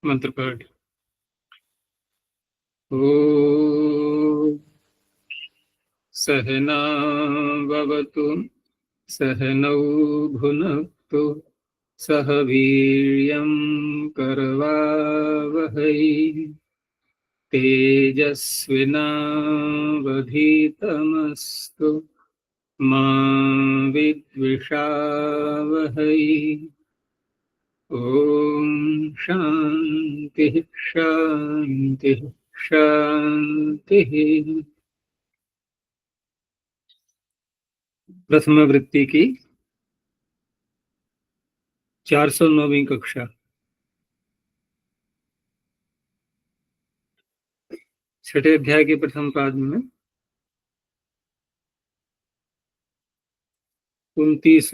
मंत्र पाठ। ओम सहना भवतु सहनौ भुनक्तु सह वीर्यं करवावहै तेजस्विनावधीतमस्तु मा विद्विषावहै। ओम शांति शांति शांति। प्रथम वृत्ति की 409वीं कक्षा। छठे अध्याय के प्रथम पाद में 29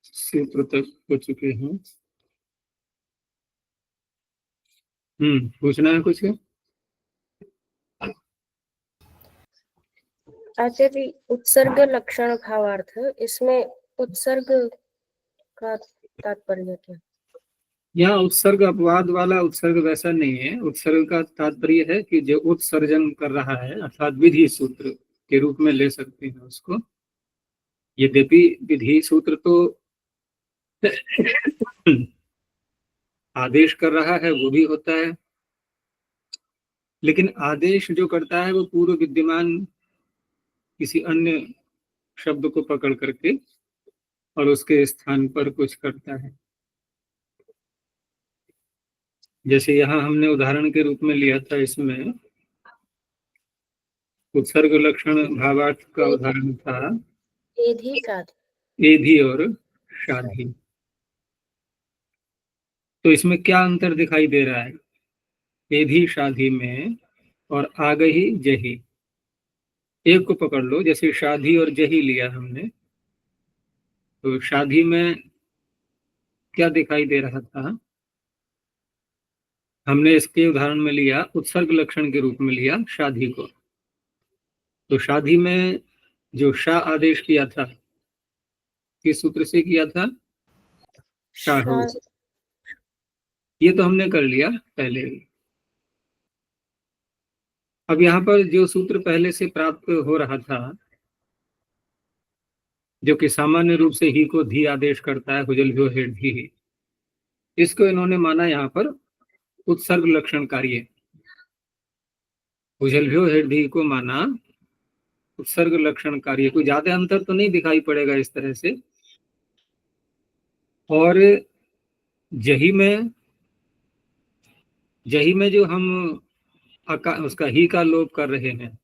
सूत्र तक हो चुके हैं। पूछना है कुछ? आचार्य, उत्सर्ग लक्षण भावार्थ, इसमें उत्सर्ग का तात्पर्य क्या? यहाँ उत्सर्ग अपवाद वाला उत्सर्ग वैसा नहीं है। उत्सर्ग का तात्पर्य है कि जो उत्सर्जन कर रहा है, अर्थात विधि सूत्र के रूप में ले सकते हैं उसको। यद्यपि विधि सूत्र तो आदेश कर रहा है वो भी होता है, लेकिन आदेश जो करता है वो पूर्व विद्यमान किसी अन्य शब्द को पकड़ करके और उसके स्थान पर कुछ करता है। जैसे यहाँ हमने उदाहरण के रूप में लिया था, इसमें उत्सर्ग लक्षण भावार्थ का उदाहरण था एधि साधि, एधि और शाधि। तो इसमें क्या अंतर दिखाई दे रहा है? एधि शाधि में और आगहि जहि, एक को पकड़ लो। जैसे शाधि और जहि लिया हमने, तो शाधि में क्या दिखाई दे रहा था? हमने इसके उदाहरण में लिया, उत्सर्ग लक्षण के रूप में लिया शाधि को। तो शाधि में जो शा आदेश किया था, किस सूत्र से किया था? शाहु। ये तो हमने कर लिया पहले ही। अब यहाँ पर जो सूत्र पहले से प्राप्त हो रहा था, जो कि सामान्य रूप से ही को धी आदेश करता है, हुजलभ्यो हेड धी, इसको इन्होंने माना यहाँ पर उत्सर्ग लक्षण कार्य। हुजलभ्यो हेड धी को माना उत्सर्ग लक्षण कार्य। कोई ज्यादा अंतर तो नहीं दिखाई पड़ेगा इस तरह से। और जही में जो हम उसका ही का लोप कर रहे हैं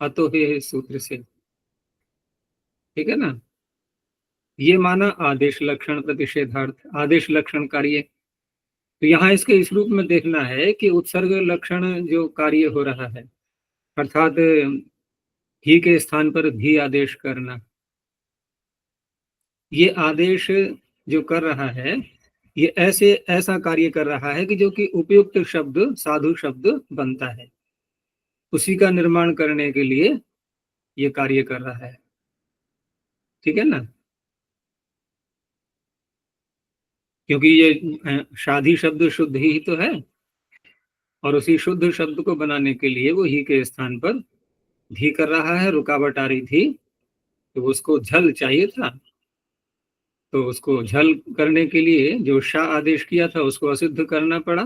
अतो हे सूत्र से, ठीक है ना, ये माना आदेश लक्षण प्रतिषेधार्थ, आदेश लक्षण कार्य। तो यहाँ इसके इस रूप में देखना है कि उत्सर्ग लक्षण जो कार्य हो रहा है, अर्थात ही के स्थान पर भी आदेश करना, ये आदेश जो कर रहा है ये ऐसा कार्य कर रहा है कि जो कि उपयुक्त शब्द साधु शब्द बनता है, उसी का निर्माण करने के लिए ये कार्य कर रहा है। ठीक है ना, क्योंकि ये शादी शब्द शुद्ध ही तो है, और उसी शुद्ध शब्द को बनाने के लिए वो ही के स्थान पर धी कर रहा है, रुकावट आ रही थी तो उसको झल चाहिए था। तो उसको झल करने के लिए जो शा आदेश किया था उसको असिद्ध करना पड़ा।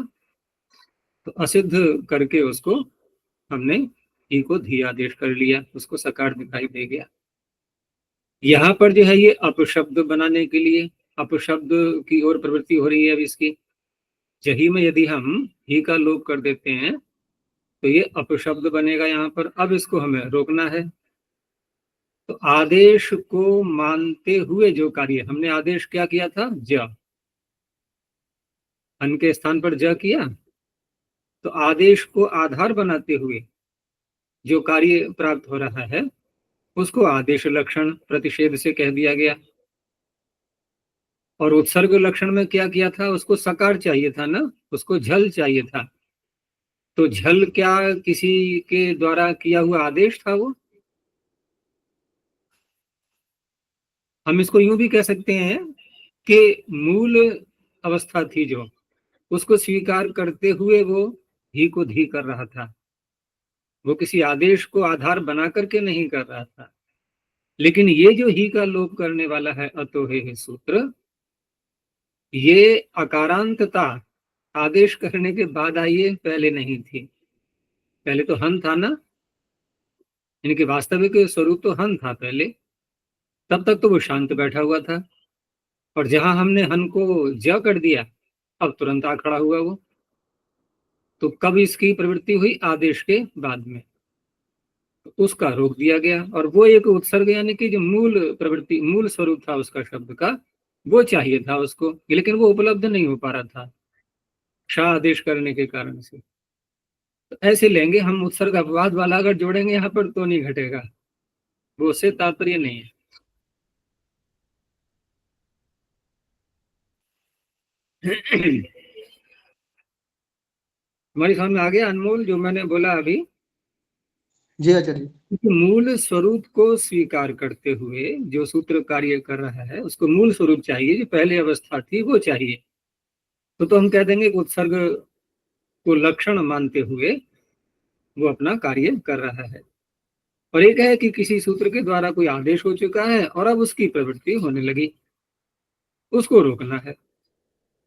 तो असिद्ध करके उसको हमने ही को धी आदेश कर लिया, उसको सकार दिखाई दे गया। यहाँ पर जो है ये अपशब्द बनाने के लिए अपशब्द की ओर प्रवृत्ति हो रही है। अब इसकी जही में यदि हम ही का लोप कर देते हैं तो ये अपशब्द बनेगा यहाँ पर। अब इसको हमें रोकना है। तो आदेश को मानते हुए जो कार्य हमने, आदेश क्या किया था? ज, अन के स्थान पर ज किया। तो आदेश को आधार बनाते हुए जो कार्य प्राप्त हो रहा है उसको आदेश लक्षण प्रतिषेध से कह दिया गया। और उत्सर्ग लक्षण में क्या किया था? उसको सकार चाहिए था ना, उसको झल चाहिए था। तो झल क्या किसी के द्वारा किया हुआ आदेश था? वो हम इसको यूं भी कह सकते हैं कि मूल अवस्था थी जो उसको स्वीकार करते हुए वो ही को धी कर रहा था। वो किसी आदेश को आधार बना करके नहीं कर रहा था। लेकिन ये जो ही का लोप करने वाला है अतो हे सूत्र, ये अकारांतता आदेश करने के बाद आई है, पहले नहीं थी। पहले तो हन था ना, इनके वास्तविक स्वरूप तो हन था पहले। तब तक तो वो शांत बैठा हुआ था, और जहां हमने हन को ज कर दिया, अब तुरंत आ खड़ा हुआ वो। तो कब इसकी प्रवृत्ति हुई? आदेश के बाद में। तो उसका रोक दिया गया, और वो एक उत्सर्ग यानी कि जो मूल प्रवृत्ति, मूल स्वरूप था उसका, शब्द का, वो चाहिए था उसको, लेकिन वो उपलब्ध नहीं हो पा रहा था शाह आदेश करने के कारण से। तो ऐसे लेंगे हम, उत्सर्ग अपवाद वाला अगर जोड़ेंगे यहाँ पर तो नहीं घटेगा, वो उससे तात्पर्य नहीं है। हमारी समझ में आ गया अनमोल जो मैंने बोला अभी? जी आचार्य। मूल स्वरूप को स्वीकार करते हुए जो सूत्र कार्य कर रहा है, उसको मूल स्वरूप चाहिए, जो पहले अवस्था थी वो चाहिए। तो हम कह देंगे कि उत्सर्ग को लक्षण मानते हुए वो अपना कार्य कर रहा है। और एक है कि किसी सूत्र के द्वारा कोई आदेश हो चुका है और अब उसकी प्रवृत्ति होने लगी, उसको रोकना है,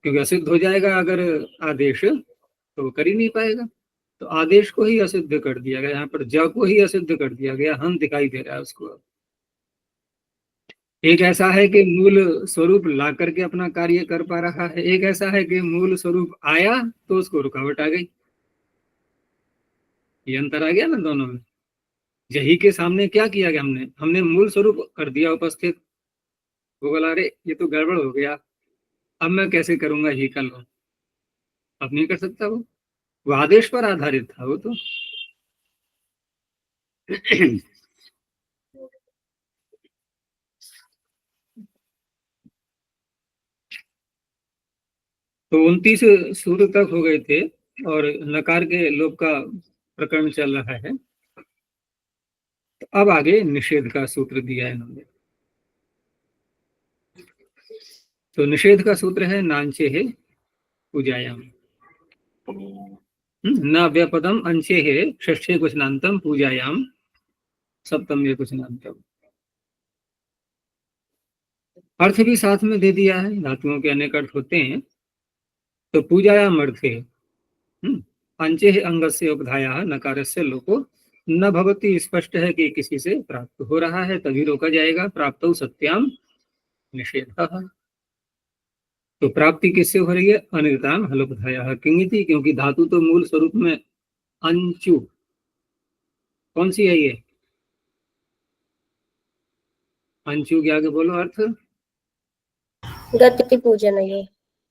क्योंकि असिद्ध हो जाएगा अगर आदेश, तो वो कर ही नहीं पाएगा। तो आदेश को ही असिद्ध कर दिया गया, यहाँ पर ज को ही असिद्ध कर दिया गया, हम दिखाई दे रहा है उसको। एक ऐसा है कि मूल स्वरूप ला करके अपना कार्य कर पा रहा है, एक ऐसा है कि मूल स्वरूप आया तो उसको रुकावट आ गई। ये अंतर आ गया ना दोनों में। यही के सामने क्या किया गया? हमने मूल स्वरूप कर दिया उपस्थित। वो बोला अरे ये तो गड़बड़ हो गया, अब मैं कैसे करूंगा ही कल? अब नहीं कर सकता वो आदेश पर आधारित था वो तो। तो 29 सूत्र तक हो गए थे, और नकार के लोप का प्रकरण चल रहा है। तो अब आगे निषेध का सूत्र दिया है इन्होंने। तो निषेध का सूत्र है नांचे है पूजायाम, न व्यापदम अंशे है षष्ठे क्वचनांतम पूजायाम सप्तम ये क्वचनांतम। अर्थ भी साथ में दे दिया है, धातुओं के अनेक अर्थ होते हैं। तो पूजायाम अर्थे अंचे अंग से उपधाया नकार से लोको न भवती, स्पष्ट है कि किसी से प्राप्त हो रहा है तभी रोका जाएगा। प्राप्त सत्याम निषेध। तो प्राप्ति किससे हो रही है? अनिर्ताम हलोपधाया किंगिति, क्योंकि धातु तो मूल स्वरूप में अंचु, कौन सी है ये? अंचु के आगे बोलो अर्थ। गति पूजन है ये।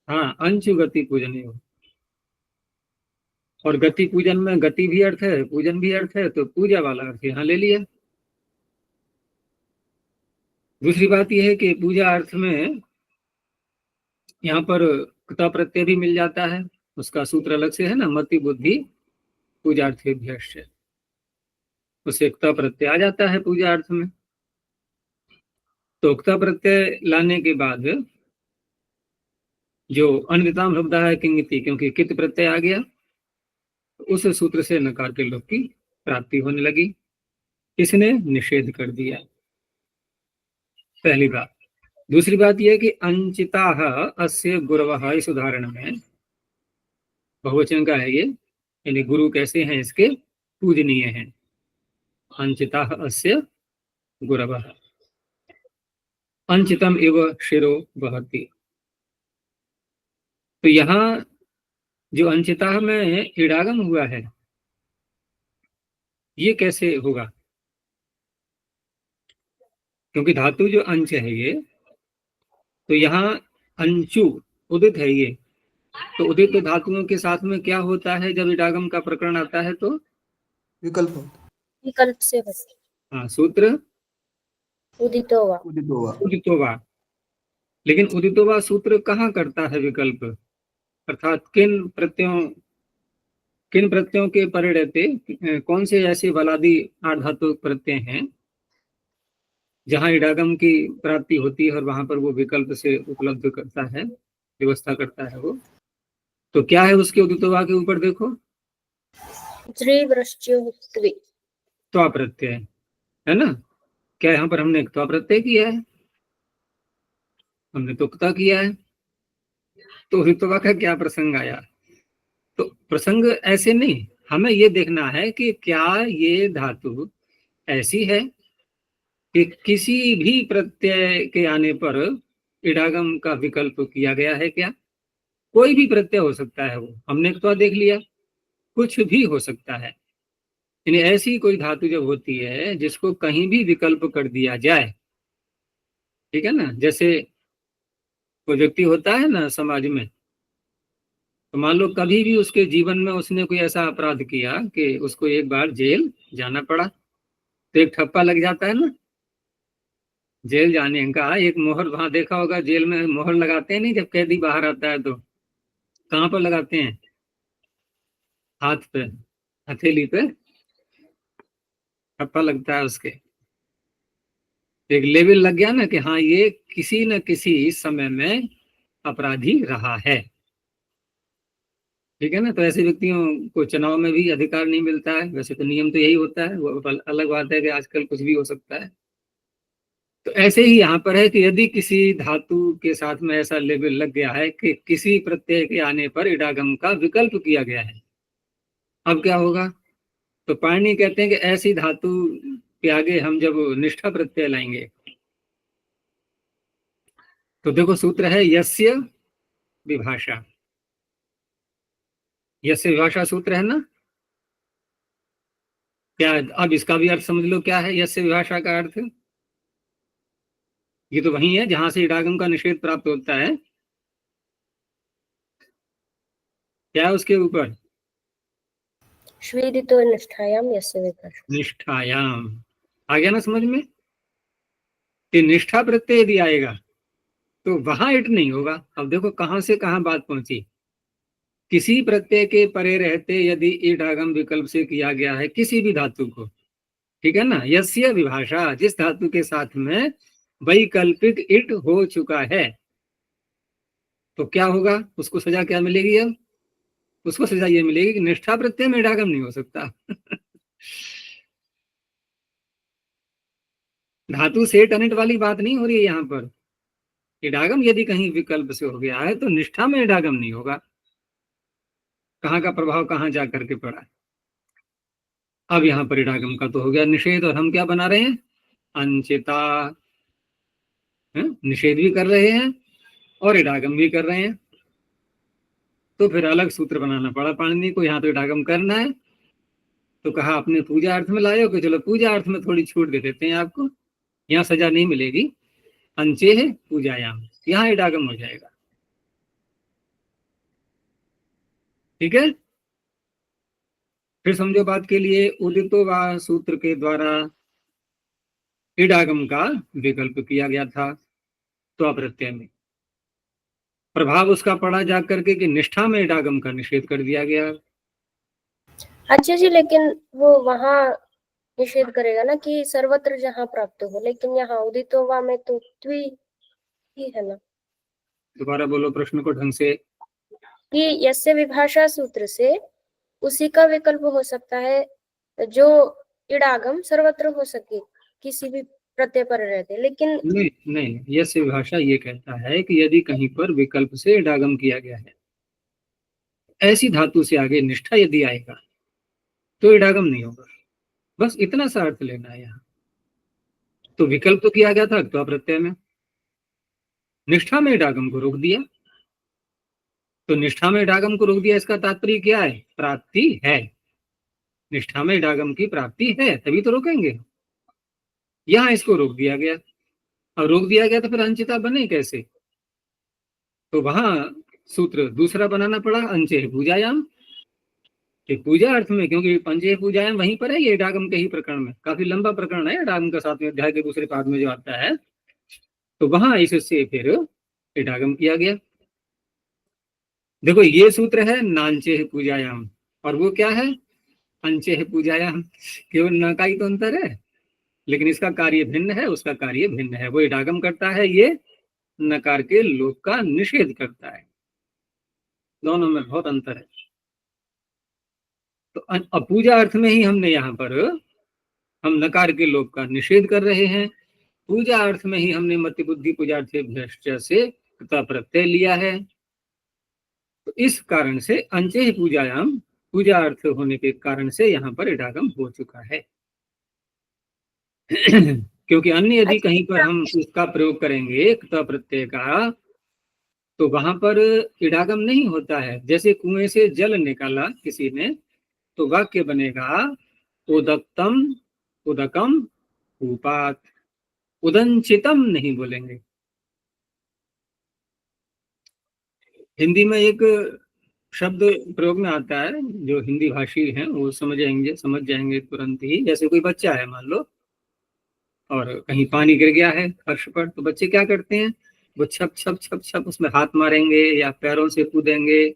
हाँ, अंचु गति पूजन है। और गति पूजन में गति भी अर्थ है, पूजन भी अर्थ है, तो पूजा वाला अर्थ यहाँ ले लिया। दूसरी बात यह है कि पूजा अर्थ में यहाँ पर कृता प्रत्यय भी मिल जाता है, उसका सूत्र अलग से है ना, मति बुद्धि पूजार्थेभ्यश्च, उससे कृता प्रत्यय आ जाता है पूजा अर्थ में। तो कृता प्रत्यय लाने के बाद जो अन्विताम शब्द है किंगिति, क्योंकि कित प्रत्यय आ गया, उस सूत्र से नकार के लोप की प्राप्ति होने लगी, इसने निषेध कर दिया। पहली बात। दूसरी बात यह कि अंचिता अस्य गुरवः, इस उदाहरण में बहुवचन का है ये, यानी गुरु कैसे हैं इसके? पूजनीय हैं। अंचिता अस्य गुरवः अंचितम एव शिरो वहति। तो यहाँ जो अंचिता में इडागम हुआ है, ये कैसे होगा? क्योंकि धातु जो अंच है ये, तो यहाँ अंचु उदित है ये, तो उदित धातुओं के साथ में क्या होता है जब इडागम का प्रकरण आता है? तो विकल्प विकल्प से हाँ, सूत्र उदितोवा। उदितोवा। लेकिन उदितोवा सूत्र कहाँ करता है विकल्प? अर्थात किन प्रत्ययों के परे रहते, कौन से ऐसे बलादी आर्धातु प्रत्यय हैं जहां इडागम की प्राप्ति होती है और वहां पर वो विकल्प से उपलब्ध करता है, व्यवस्था करता है वो? तो क्या है उसके उदितवा के ऊपर देखो, द्विवृश्चियोक्त्वे, त्वा प्रत्यय है ना। क्या यहाँ पर हमने त्वा प्रत्यय किया है, हमने तुक्ता किया है, तो उदितवा का क्या प्रसंग आया। तो प्रसंग ऐसे नहीं, हमें ये देखना है कि क्या ये धातु ऐसी है कि किसी भी प्रत्यय के आने पर इडागम का विकल्प किया गया है क्या। कोई भी प्रत्यय हो सकता है, वो हमने तो देख लिया, कुछ भी हो सकता है। यानी ऐसी कोई धातु जब होती है जिसको कहीं भी विकल्प कर दिया जाए, ठीक है ना, जैसे कोई व्यक्ति होता है ना समाज में, तो मान लो कभी भी उसके जीवन में उसने कोई ऐसा अपराध किया कि उसको एक बार जेल जाना पड़ा, तो एक ठप्पा लग जाता है ना जेल जाने का। एक मोहर, वहां देखा होगा जेल में मोहर लगाते हैं नहीं, जब कैदी बाहर आता है तो कहाँ पर लगाते हैं, हाथ पे, हथेली पे ठप्पा लगता है उसके। एक लेवल लग गया ना कि हाँ ये किसी न किसी समय में अपराधी रहा है, ठीक है ना। तो ऐसे व्यक्तियों को चुनाव में भी अधिकार नहीं मिलता है, वैसे तो नियम तो यही होता है, वो अलग बात है कि आजकल कुछ भी हो सकता है। तो ऐसे ही यहाँ पर है कि यदि किसी धातु के साथ में ऐसा लेबल लग गया है कि किसी प्रत्यय के आने पर इडागम का विकल्प किया गया है, अब क्या होगा। तो पाणिनि कहते हैं कि ऐसी धातु के आगे हम जब निष्ठा प्रत्यय लाएंगे, तो देखो सूत्र है यस्य विभाषा, यस्य विभाषा सूत्र है ना। क्या, अब इसका भी अर्थ समझ लो क्या है यस्य विभाषा का अर्थ। ये तो वही है जहां से इडागम का निषेध प्राप्त होता है। क्या है उसके ऊपर, श्वेदितो निष्ठायाम यस्य विभाषा, निष्ठायाम। आ गया ना समझ में, कि निष्ठा प्रत्यय यदि आएगा तो वहां इट नहीं होगा। अब देखो कहां से कहां बात पहुंची, किसी प्रत्यय के परे रहते यदि इडागम विकल्प से किया गया है किसी भी धातु को, ठीक है ना, यस्य विभाषा, जिस धातु के साथ में वैकल्पिक इट हो चुका है, तो क्या होगा, उसको सजा क्या मिलेगी। अब उसको सजा ये मिलेगी कि निष्ठा प्रत्यय में इडागम नहीं हो सकता। धातु सेठ अनिट वाली बात नहीं हो रही है यहाँ पर। इडागम यदि कहीं विकल्प से हो गया है तो निष्ठा में इडागम नहीं होगा। कहाँ का प्रभाव कहाँ जा करके पड़ा। अब यहाँ पर इडागम का तो हो गया निषेध, और हम क्या बना रहे हैं, अंचिता, निषेध भी कर रहे हैं और इडागम भी कर रहे हैं। तो फिर अलग सूत्र बनाना पड़ा पाणिनि को, यहाँ तो इडागम करना है, तो कहा अपने पूजा अर्थ में लाए हो कि चलो पूजा अर्थ में थोड़ी छूट दे देते हैं आपको, यहाँ सजा नहीं मिलेगी। अंचे है पूजायाम, यहाँ इडागम हो जाएगा, ठीक है। फिर समझो बात के लिए, उदितो वा सूत्र के द्वारा इडागम का विकल्प किया गया था, तो प्रत्यय में प्रभाव उसका पड़ा जा करके कि निष्ठा में इडागम का निषेध कर दिया गया। अच्छा जी, लेकिन वो वहाँ निषेध करेगा ना कि सर्वत्र जहाँ प्राप्त हो, लेकिन यहाँ उदितोवा में तो त्वी ही है ना। दोबारा बोलो प्रश्न को ढंग से। कि यस्य विभाषा सूत्र से उसी का विकल्प हो सकता है जो इडागम सर्वत्र हो सके किसी भी प्रत्यय पर रहते, लेकिन नहीं नहीं, यस्य विभाषा ये कहता है कि यदि कहीं पर विकल्प से इडागम किया गया है, ऐसी धातु से आगे निष्ठा यदि आएगा तो इडागम नहीं होगा, बस इतना सा अर्थ लेना है यहाँ। तो विकल्प तो किया गया था तो प्रत्यय में, निष्ठा में इडागम को रोक दिया, तो निष्ठा में इडागम को रोक दिया, इसका तात्पर्य क्या है, प्राप्ति है, निष्ठा में इडागम की प्राप्ति है तभी तो रोकेंगे। यहाँ इसको रोक दिया गया, और रोक दिया गया तो फिर अंचिता बने कैसे, तो वहां सूत्र दूसरा बनाना पड़ा, अंचे पूजायाम, कि पूजा अर्थ में, क्योंकि पंचे पूजायाम वहीं पर है, ये इडागम के ही प्रकरण में, काफी लंबा प्रकरण है इडागम का, 7वें अध्याय के दूसरे पाद में जो आता है, तो वहां इससे फिर इडागम किया गया। देखो ये सूत्र है नांचे पूजायाम, और वो क्या है, अंचे पूजायाम, केवल न का ही तो अंतर है, लेकिन इसका कार्य भिन्न है, उसका कार्य भिन्न है। वो इडागम करता है, ये नकार के लोप का निषेध करता है। दोनों में बहुत अंतर है। तो अपूजा अर्थ में ही हमने यहाँ पर हम नकार के लोप का निषेध कर रहे हैं। पूजा अर्थ में ही हमने मति बुद्धि पूजार्थेभ्यश्च से कृता प्रत्यय लिया है। तो इस कारण से अंचे पूजायाम, पूजा अर्थ होने के कारण से यहाँ पर इडागम हो चुका है। क्योंकि अन्य यदि कहीं पर हम उसका प्रयोग करेंगे कृता प्रत्यय का, तो वहां पर इडागम नहीं होता है। जैसे कुएं से जल निकाला किसी ने, तो वाक्य बनेगा उदक्तम उदकम कूपात, उदंचितम नहीं बोलेंगे। हिंदी में एक शब्द प्रयोग में आता है, जो हिंदी भाषी हैं वो समझ जाएंगे तुरंत ही। जैसे कोई बच्चा है मान लो, और कहीं पानी गिर गया है फर्श पर, तो बच्चे क्या करते हैं, वो छप छप छप छप उसमें हाथ मारेंगे या पैरों से कूदेंगे।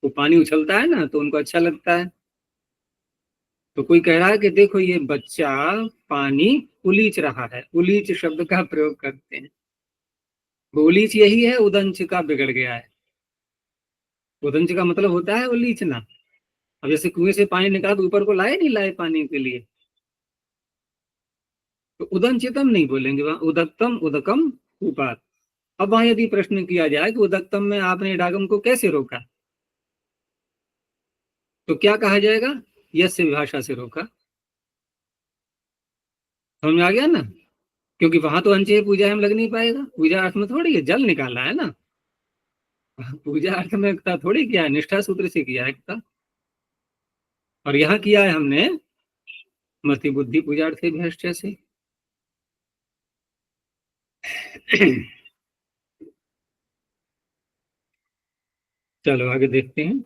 वो पानी उछलता है ना, तो उनको अच्छा लगता है। तो कोई कह रहा है कि देखो ये बच्चा पानी उलीच रहा है, उलीच शब्द का प्रयोग करते हैं। वो उलीच यही है, उदंच का बिगड़ गया है। उदंच का मतलब होता है उलीचना। अब जैसे कुएं से पानी निकाला तो ऊपर को लाए नहीं लाए पानी के लिए, तो उदंचितम नहीं बोलेंगे, वहां उदक्तम उदकम उपात। अब वहां यदि प्रश्न किया जाए कि उदक्तम में आपने इडागम को कैसे रोका, तो क्या कहा जाएगा, यस्य विभाषा से रोका। समझ में आ गया ना? क्योंकि वहां तो अंचे पूजा में लग नहीं पाएगा, पूजा अर्थ में थोड़ी है, जल निकाला है ना। पूजा अर्थ में एकता थोड़ी किया है, निष्ठा सूत्र से किया है एकता। और यहाँ किया है हमने मति बुद्धि पूजा अर्थ भ्रष्ट से। चलो आगे देखते हैं।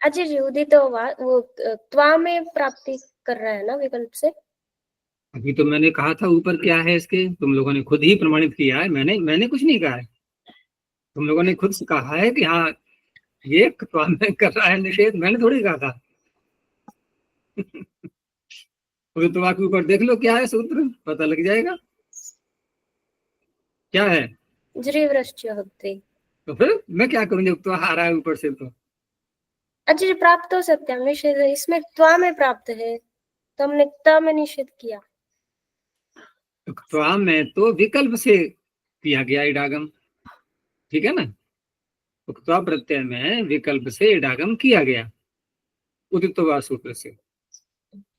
अच्छा जी, उदित वो त्वा में प्राप्ति कर रहा है ना विकल्प से। अभी तो मैंने कहा था ऊपर क्या है इसके, तुम लोगों ने खुद ही प्रमाणित किया है, मैंने कुछ नहीं कहा है। तुम लोगों ने खुद कहा है कि हाँ ये त्वा में कर रहा है निषेध, मैंने थोड़ी कहा था। उदित्वा के ऊपर देख लो क्या है सूत्र, पता लग जाएगा क्या है। ज्रीवृश्च होते। तो फिर मैं क्या करूँ जब त्वा आ रहा है ऊपर से। तो अच्छा जी, प्राप्त हो सकता है निषेध, इसमें त्वा में प्राप्त है तो हमने त्वा में निषेध किया। त्वा में तो विकल्प से किया गया इडागम, ठीक है ना। तो त्वा प्रत्यय में विकल्प से इडागम किया गया उदित्वा सूत्र से।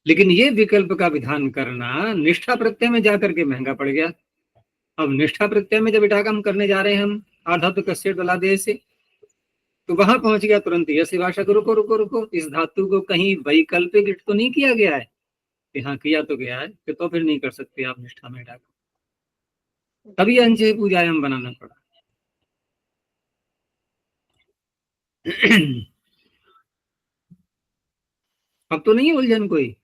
लेकिन ये विकल्प का विधान करना निष्ठा प्रत्यय में जाकर के महंगा पड़ गया। अब निष्ठा प्रत्यय में जब इडागम करने जा रहे हैं हम आधातु कस्य दलादेय से, तो वहां पहुंच गया तुरंत यस्य भाषा को रुको रुको रुको, इस धातु को कहीं वैकल्पिक तो नहीं किया गया है। यहाँ किया तो गया है कि तो फिर नहीं कर सकते आप निष्ठा में इडागम, तभी अंचे पूजायाम बनाना पड़ा। अब तो नहीं है उलझन कोई।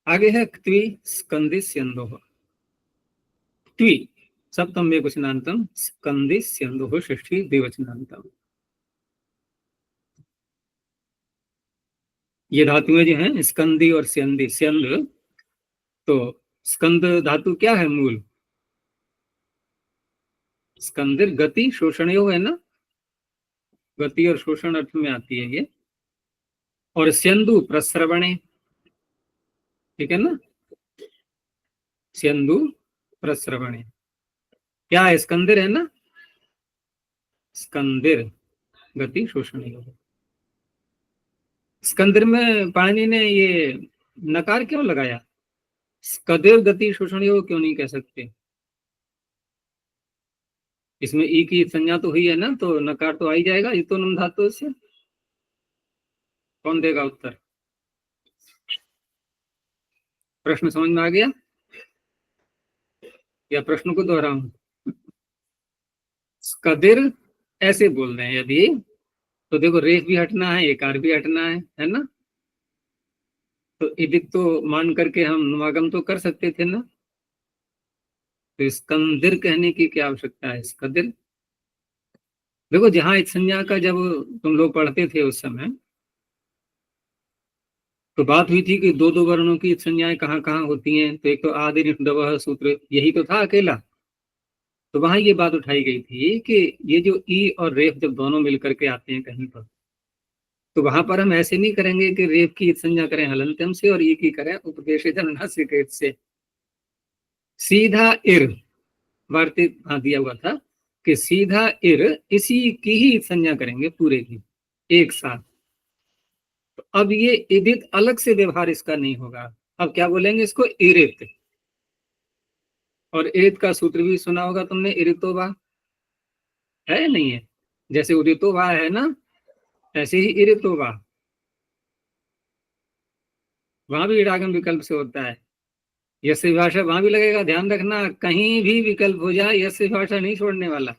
आगे है क्त्वी स्कंदिस्यन्दोः। क्त्वी सप्तम एकवचनान्तम, स्कंदिस्यन्दोः षष्ठी द्विवचनान्तम। ये धातुएं जो हैं स्कंदी और स्यंदी, स्यंद, तो स्कंद धातु क्या है मूल, स्कंदिर गति शोषण योग है ना, गति और शोषण अर्थ में आती है ये। और स्यंदु प्रस्रवणे, ठीक है ना, स्यंदु प्रस्रवणे क्या है, स्कंदिर है ना, स्कंदिर गति शोषण योग। स्कंदिर में पाणिनि ने ये नकार क्यों लगाया, स्कदिर गति शोषण योग क्यों नहीं कह सकते। इसमें ई की संज्ञा तो हुई है ना, तो नकार तो आ ही जाएगा, ये तो नम धातु से। कौन देगा उत्तर, प्रश्न समझ में आ गया या प्रश्न को दोहराऊं। कदिर ऐसे बोल रहे हैं यदि, तो देखो रेफ भी हटना है, एकार भी हटना है ना। तो इदिक तो मान करके हम नुमागम तो कर सकते थे ना, तो स्कंदिर कहने की क्या आवश्यकता है, स्कदिर। देखो जहां इस संज्ञा का जब तुम लोग पढ़ते थे उस समय, तो बात हुई थी कि दो दो वर्णों की संज्ञाएं कहाँ कहाँ होती हैं। तो एक तो आदि निष्ठवः सूत्र यही तो था अकेला, तो वहां ये बात उठाई गई थी कि ये जो ई और रेफ जब दोनों मिलकर के आते हैं कहीं पर, तो वहां पर हम ऐसे नहीं करेंगे कि रेफ की संज्ञा करें हलंत्यम से और ई की करें उपदेशित नासिकेत से। सीधा इर वार्तिक दिया हुआ था कि सीधा इर इसी की ही संज्ञा करेंगे पूरे की एक साथ। तो अब ये इदित अलग से व्यवहार इसका नहीं होगा। अब क्या बोलेंगे इसको, इरित। और इरित का सूत्र भी सुना होगा तुमने, इरितोवा है नहीं है, जैसे उदितोवा है ना, ऐसे ही इरितोवा, वहां भी इडागम विकल्प से होता है। यश विभाषा वहां भी लगेगा, ध्यान रखना, कहीं भी विकल्प हो जाए यश विभाषा नहीं छोड़ने वाला।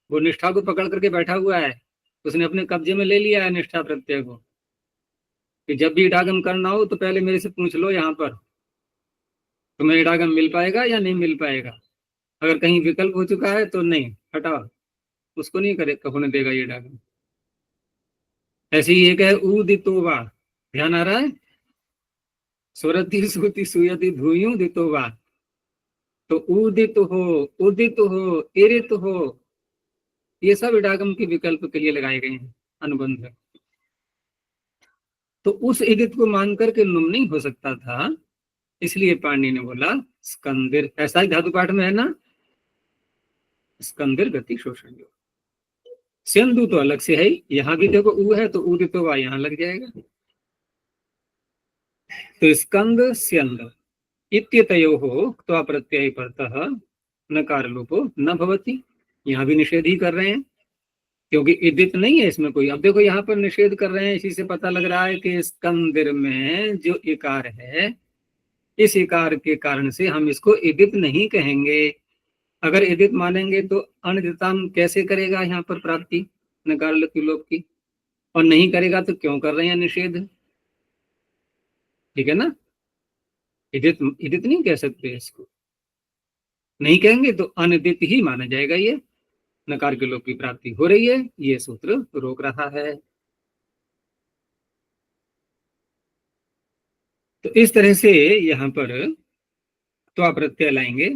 वो निष्ठा को पकड़ करके बैठा हुआ है, उसने अपने कब्जे में ले लिया है निष्ठा प्रत्यय को, कि जब भी इडागम करना हो तो पहले मेरे से पूछ लो यहाँ पर तुम्हें इडागम मिल पाएगा या नहीं मिल पाएगा। अगर कहीं विकल्प हो चुका है तो नहीं, हटाओ, उसको नहीं करे होने देगा ये इडागम। ऐसे ही एक है उदितोवा, ध्यान आ रहा है, स्वरति सुति सुयति धुयु दितोवा, तो उदित हो, उदित हो, इरित हो, ये सब इडागम के विकल्प के लिए लगाए गए हैं अनुबंध। तो उस इदित को मान करके नुम नहीं हो सकता था, इसलिए पाणिनि ने बोला स्कंदिर। ऐसा ही धातु पाठ में है ना, स्कंदिर गति शोषण योग। सिंधु तो अलग से है, यहां भी देखो ऊ है तो उदितो वा यहां लग जाएगा। तो स्कंद स्यंद इत्यतयोः क्त्वा प्रत्यय परतः नकार लोपो न भवति, यहां भी निषेध ही कर रहे हैं क्योंकि इदित नहीं है इसमें कोई। अब देखो यहाँ पर निषेध कर रहे हैं, इसी से पता लग रहा है कि स्कंदिर में जो इकार है, इस इकार के कारण से हम इसको इदित नहीं कहेंगे। अगर इदित मानेंगे तो अनिदिताम कैसे करेगा यहाँ पर प्राप्ति नकार लोप की, और नहीं करेगा तो क्यों कर रहे हैं निषेध, ठीक है ना। इदित इदित नहीं कह सकते, इसको नहीं कहेंगे तो अनिदित ही माना जाएगा, ये नकार के लोप की प्राप्ति हो रही है, ये सूत्र रोक रहा है। तो इस तरह से यहां पर त्वा प्रत्यय लाएंगे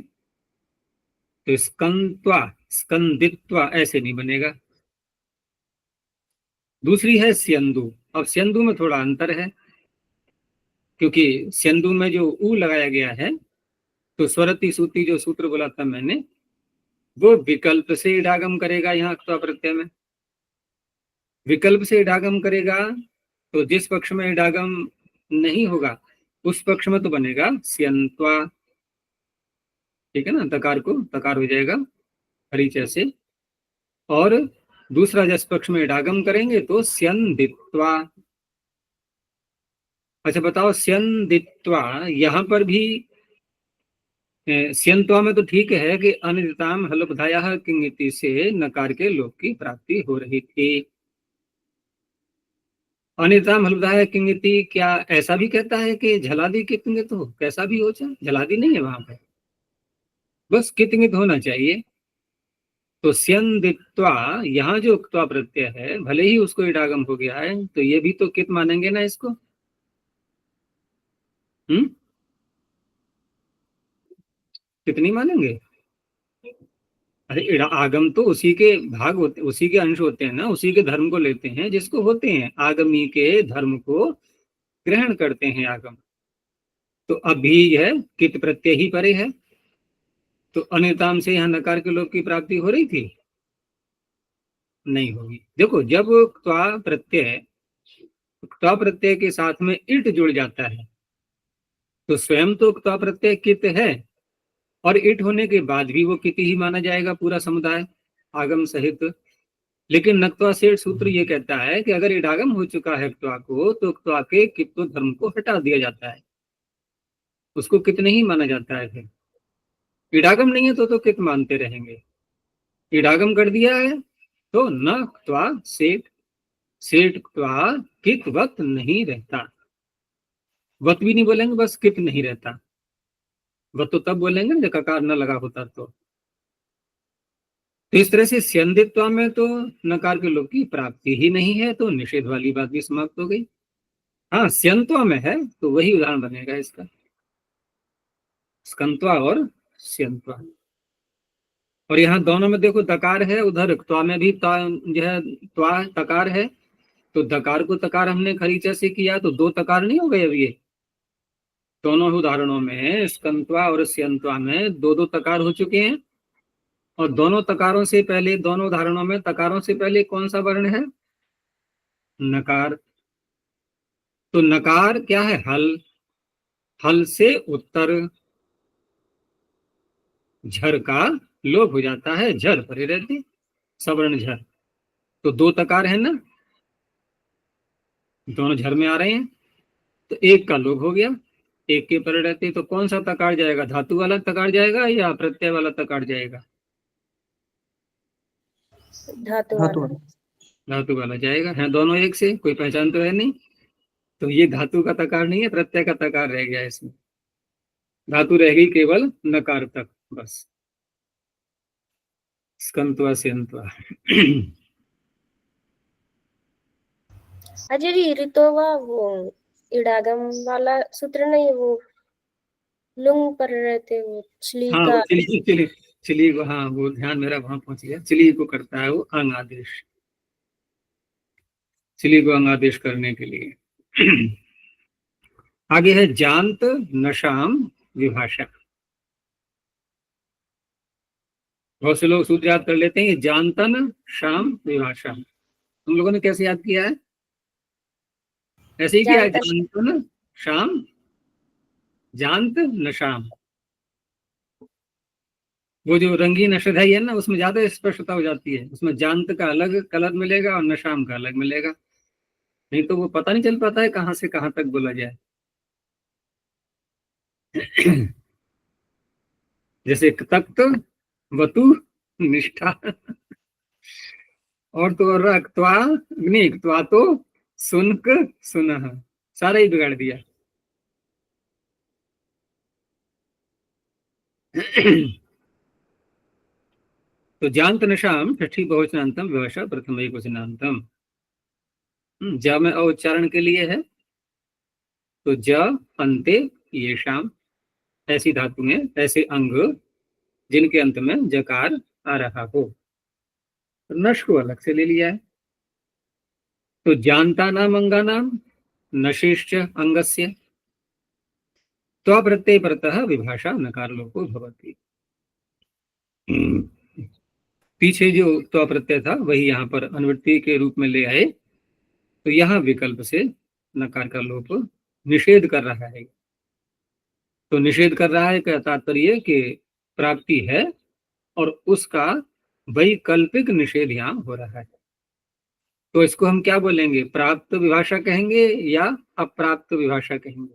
तो स्कंत्वा स्कंदित्वा ऐसे नहीं बनेगा। दूसरी है स्यंदु। अब स्यंदु में थोड़ा अंतर है, क्योंकि स्यंदु में जो ऊ लगाया गया है, तो स्वरति सूति जो सूत्र बोला था मैंने, वो विकल्प से इडागम करेगा। यहाँ त्वा प्रत्यय में विकल्प से इडागम करेगा, तो जिस पक्ष में इडागम नहीं होगा उस पक्ष में तो बनेगा स्यंत्वा, ठीक है ना, तकार को तकार हो जाएगा परिचय से। और दूसरा जिस पक्ष में इडागम करेंगे तो स्यंदित्वा। अच्छा बताओ, स्यंदित्वा यहाँ पर भी स्यंत्वा में तो ठीक है कि अनिदिताम हलोपधाया किंगिति से नकार के लोप की प्राप्ति हो रही थी। अनिदिताम हलोपधाया किंगिति क्या ऐसा भी कहता है कि झलादि कितंगित हो, कैसा भी हो जाए, झलादि नहीं है वहां पर, बस कितंगित होना चाहिए। तो स्यंदित्वा यहाँ जो त्वा प्रत्यय है, भले ही उसको इडागम हो गया है, तो ये भी तो कित मानेंगे ना इसको। कितनी मानेंगे। अरे आगम तो उसी के भाग होते, उसी के अंश होते हैं ना, उसी के धर्म को लेते हैं जिसको होते हैं, आगमी के धर्म को ग्रहण करते हैं आगम। तो अभी यह कित प्रत्यय ही परे है, तो अनिताम से यहाँ नकार के लोप की प्राप्ति हो रही थी, नहीं होगी। देखो जब त्वा प्रत्यय के साथ में इट जुड़ जाता है तो स्वयं तो त्वा प्रत्यय कित है, और इट होने के बाद भी वो कित ही माना जाएगा पूरा समुदाय आगम सहित। लेकिन नक्त्वा सेठ सूत्र ये कहता है कि अगर इडागम हो चुका है क्त्वा को, तो क्त्वा के कित्व धर्म को हटा दिया जाता है, उसको कित नहीं माना जाता है। फिर इडागम नहीं है तो कित मानते रहेंगे, इडागम कर दिया है तो न क्त्वा सेठ, सेठ क्त्वा कित वक्त नहीं रहता। वक्त भी नहीं बोलेंगे, बस कित नहीं रहता। वक्त तो तब बोलेंगे जब ककार न लगा होता तो इस तरह से स्यंदित्वा में तो नकार के लोप की प्राप्ति ही नहीं है, तो निषेध वाली बात भी समाप्त हो गई। हाँ स्यंत्वा में है तो वही उदाहरण बनेगा इसका, स्कंत्वा और स्यंत्वा। और यहाँ दोनों में देखो दकार है, उधर त्वा में भी जो है त्वा तकार है, तो दकार को तकार हमने खरीचा से किया तो दो तकार नहीं हो गए अब ये? दोनों ही उदाहरणों में स्कंत्वा और स्यंत्वा में दो दो तकार हो चुके हैं, और दोनों तकारों से पहले, दोनों उदाहरणों में तकारों से पहले कौन सा वर्ण है? नकार। तो नकार क्या है? हल। हल से उत्तर झर का लोप हो जाता है, झर परे रहती, सवर्ण झर। तो दो तकार है ना, दोनों झर में आ रहे हैं, तो एक का लोप हो गया, एक के परे रहते, तो कौन सा तकार जाएगा? धातु वाला तकार जाएगा या प्रत्यय वाला तकार जाएगा? धातु धातु वाला। वाला। धातु वाला जाएगा। है दोनों एक से, कोई पहचान तो है नहीं, तो ये धातु का तकार नहीं है, प्रत्यय का तकार रह गया इसमें। धातु रह गई केवल नकार तक बस, स्कंत्वा स्यंत्वा। अजय जी ऋतोवा वो इडागम वाला सूत्र नहीं, वो लुंग पर रहते, वो छली हाँ, का। चिली को, हाँ वो ध्यान मेरा वहां पहुंच गया, चिली को करता है वो अंग आदेश, चिली को अंग आदेश करने के लिए। आगे है जानत नशाम विभाषा। बहुत से लोग सूत्र याद कर लेते हैं, ये जानतन शाम विभाषा। तुम लोगों ने कैसे याद किया है? ऐसे ही किया है, जानता जानतन शाम, जानत नशाम। वो जो रंगीन अष्टध्यायी है ना, उसमें ज्यादा स्पष्टता हो जाती है, उसमें जानत का अलग कलर मिलेगा और नशाम का अलग मिलेगा, नहीं तो वो पता नहीं चल पाता है कहाँ से कहाँ तक बोला जाए। जैसे तख्त, वतु, निष्ठा, और तो और अक्त्वा, अग्नि, त्वा तो सुनक सुनह, सारा ही बिगाड़ दिया। तो जानत नशाम षष्ठी बहुवचनांतम विभाषा प्रथम एकवचनांतम। ज में अउच्चारण के लिए है, तो ज अंते ये शाम, ऐसी धातु में, ऐसे अंग जिनके अंत में जकार आ रहा हो। नश को अलग से ले लिया है, तो जानता नाम अंगा नाम नशेश्च अंगस्य त्वा प्रत्यय परतः विभाषा नकार लोको भवति। पीछे जो त्वा प्रत्यय था वही यहाँ पर अनुवृत्ति के रूप में ले आए, तो यहाँ विकल्प से नकार का लोप निषेध कर रहा है। तो निषेध कर रहा है का तात्पर्य कि प्राप्ति है, और उसका वैकल्पिक निषेध यहाँ हो रहा है। तो इसको हम क्या बोलेंगे? प्राप्त विभाषा कहेंगे या अप्राप्त विभाषा कहेंगे?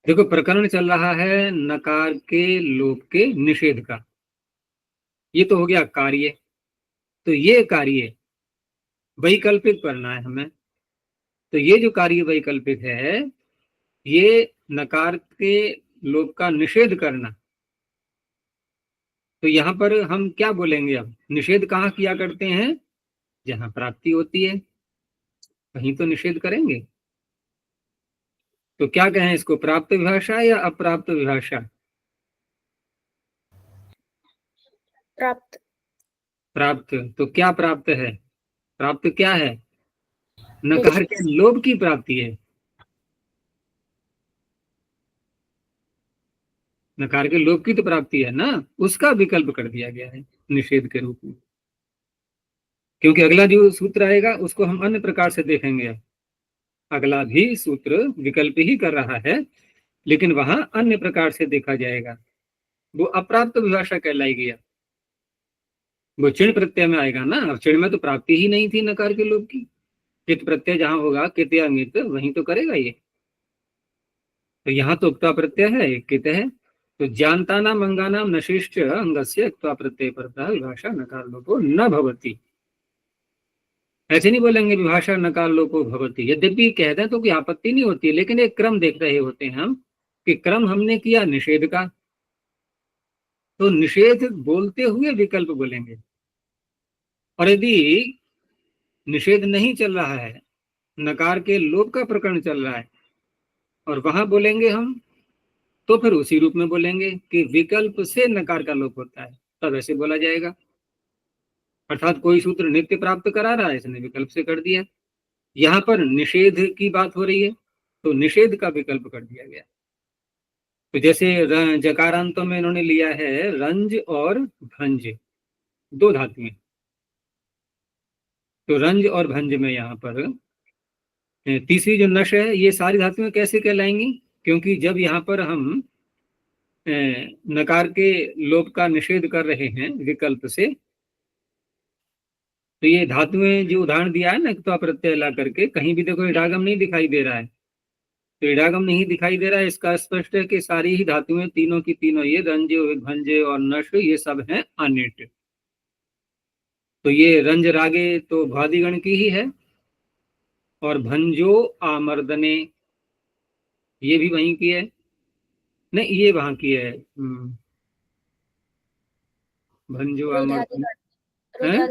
देखो, प्रकरण चल रहा है नकार के लोप के निषेध का, ये तो हो गया कार्य। तो ये कार्य वैकल्पिक करना है हमें, तो ये जो कार्य वैकल्पिक है, ये नकार के लोप का निषेध करना। तो यहाँ पर हम क्या बोलेंगे? अब निषेध कहाँ किया करते हैं? जहाँ प्राप्ति होती है वहीं तो निषेध करेंगे। तो क्या कहें इसको, प्राप्त विभाषा या अप्राप्त विभाषा? प्राप्त। प्राप्त। तो क्या प्राप्त है? प्राप्त क्या है? नकार के लोप की प्राप्ति है, नकार के लोप की तो प्राप्ति है ना, उसका विकल्प कर दिया गया है निषेध के रूप में। क्योंकि अगला जो सूत्र आएगा उसको हम अन्य प्रकार से देखेंगे। अगला भी सूत्र विकल्प ही कर रहा है, लेकिन वहां अन्य प्रकार से देखा जाएगा, वो अप्राप्त विभाषा कहलाएगी। वो चिण प्रत्यय में आएगा ना, अब चिण में तो प्राप्ति ही नहीं थी नकार के लोप की। कित प्रत्यय जहां होगा, कित या अंगित, वहीं तो करेगा ये। तो यहाँ तो उक्ता प्रत्यय है, कित है, तो जानता नाम अंगानाम नशिष्ट अंगस्य उक्ता प्रत्यय परतः विभाषा नकार लोपो न भवति। ऐसे नहीं बोलेंगे विभाषा नकार लोपो भवति, यद्यपि कहते हैं तो कोई आपत्ति नहीं होती है, लेकिन एक क्रम देख रहे होते हैं हम कि क्रम हमने किया निषेध का, तो निषेध बोलते हुए विकल्प बोलेंगे। और यदि निषेध नहीं चल रहा है, नकार के लोप का प्रकरण चल रहा है, और वहां बोलेंगे हम तो फिर उसी रूप में बोलेंगे कि विकल्प से नकार का लोप होता है, तब ऐसे बोला जाएगा। अर्थात कोई सूत्र नित्य प्राप्त करा रहा है, इसने विकल्प से कर दिया। यहाँ पर निषेध की बात हो रही है तो निषेध का विकल्प कर दिया गया। तो जैसे जकारांतों में इन्होंने लिया है रंज और भंज, दो धातुएं। तो रंज और भंज में यहाँ पर तीसरी जो नश है, ये सारी धातुएं कैसे कहलाएंगी? क्योंकि जब यहाँ पर हम नकार के लोप का निषेध कर रहे हैं विकल्प से, तो ये धातुएं जो उदाहरण दिया है ना, तो प्रत्यय ला करके, कहीं भी देखो इडागम नहीं दिखाई दे रहा है। तो इडागम नहीं दिखाई दे रहा है, इसका स्पष्ट है कि सारी ही धातुएं तीनों की तीनों, ये रंज भंजे और नश, ये सब हैं अनिट। तो ये रंज रागे तो भादिगण की ही है, और भंजो आमर्दने ये भी वहीं की है, नहीं ये वहां की है। भंजो आमर्दने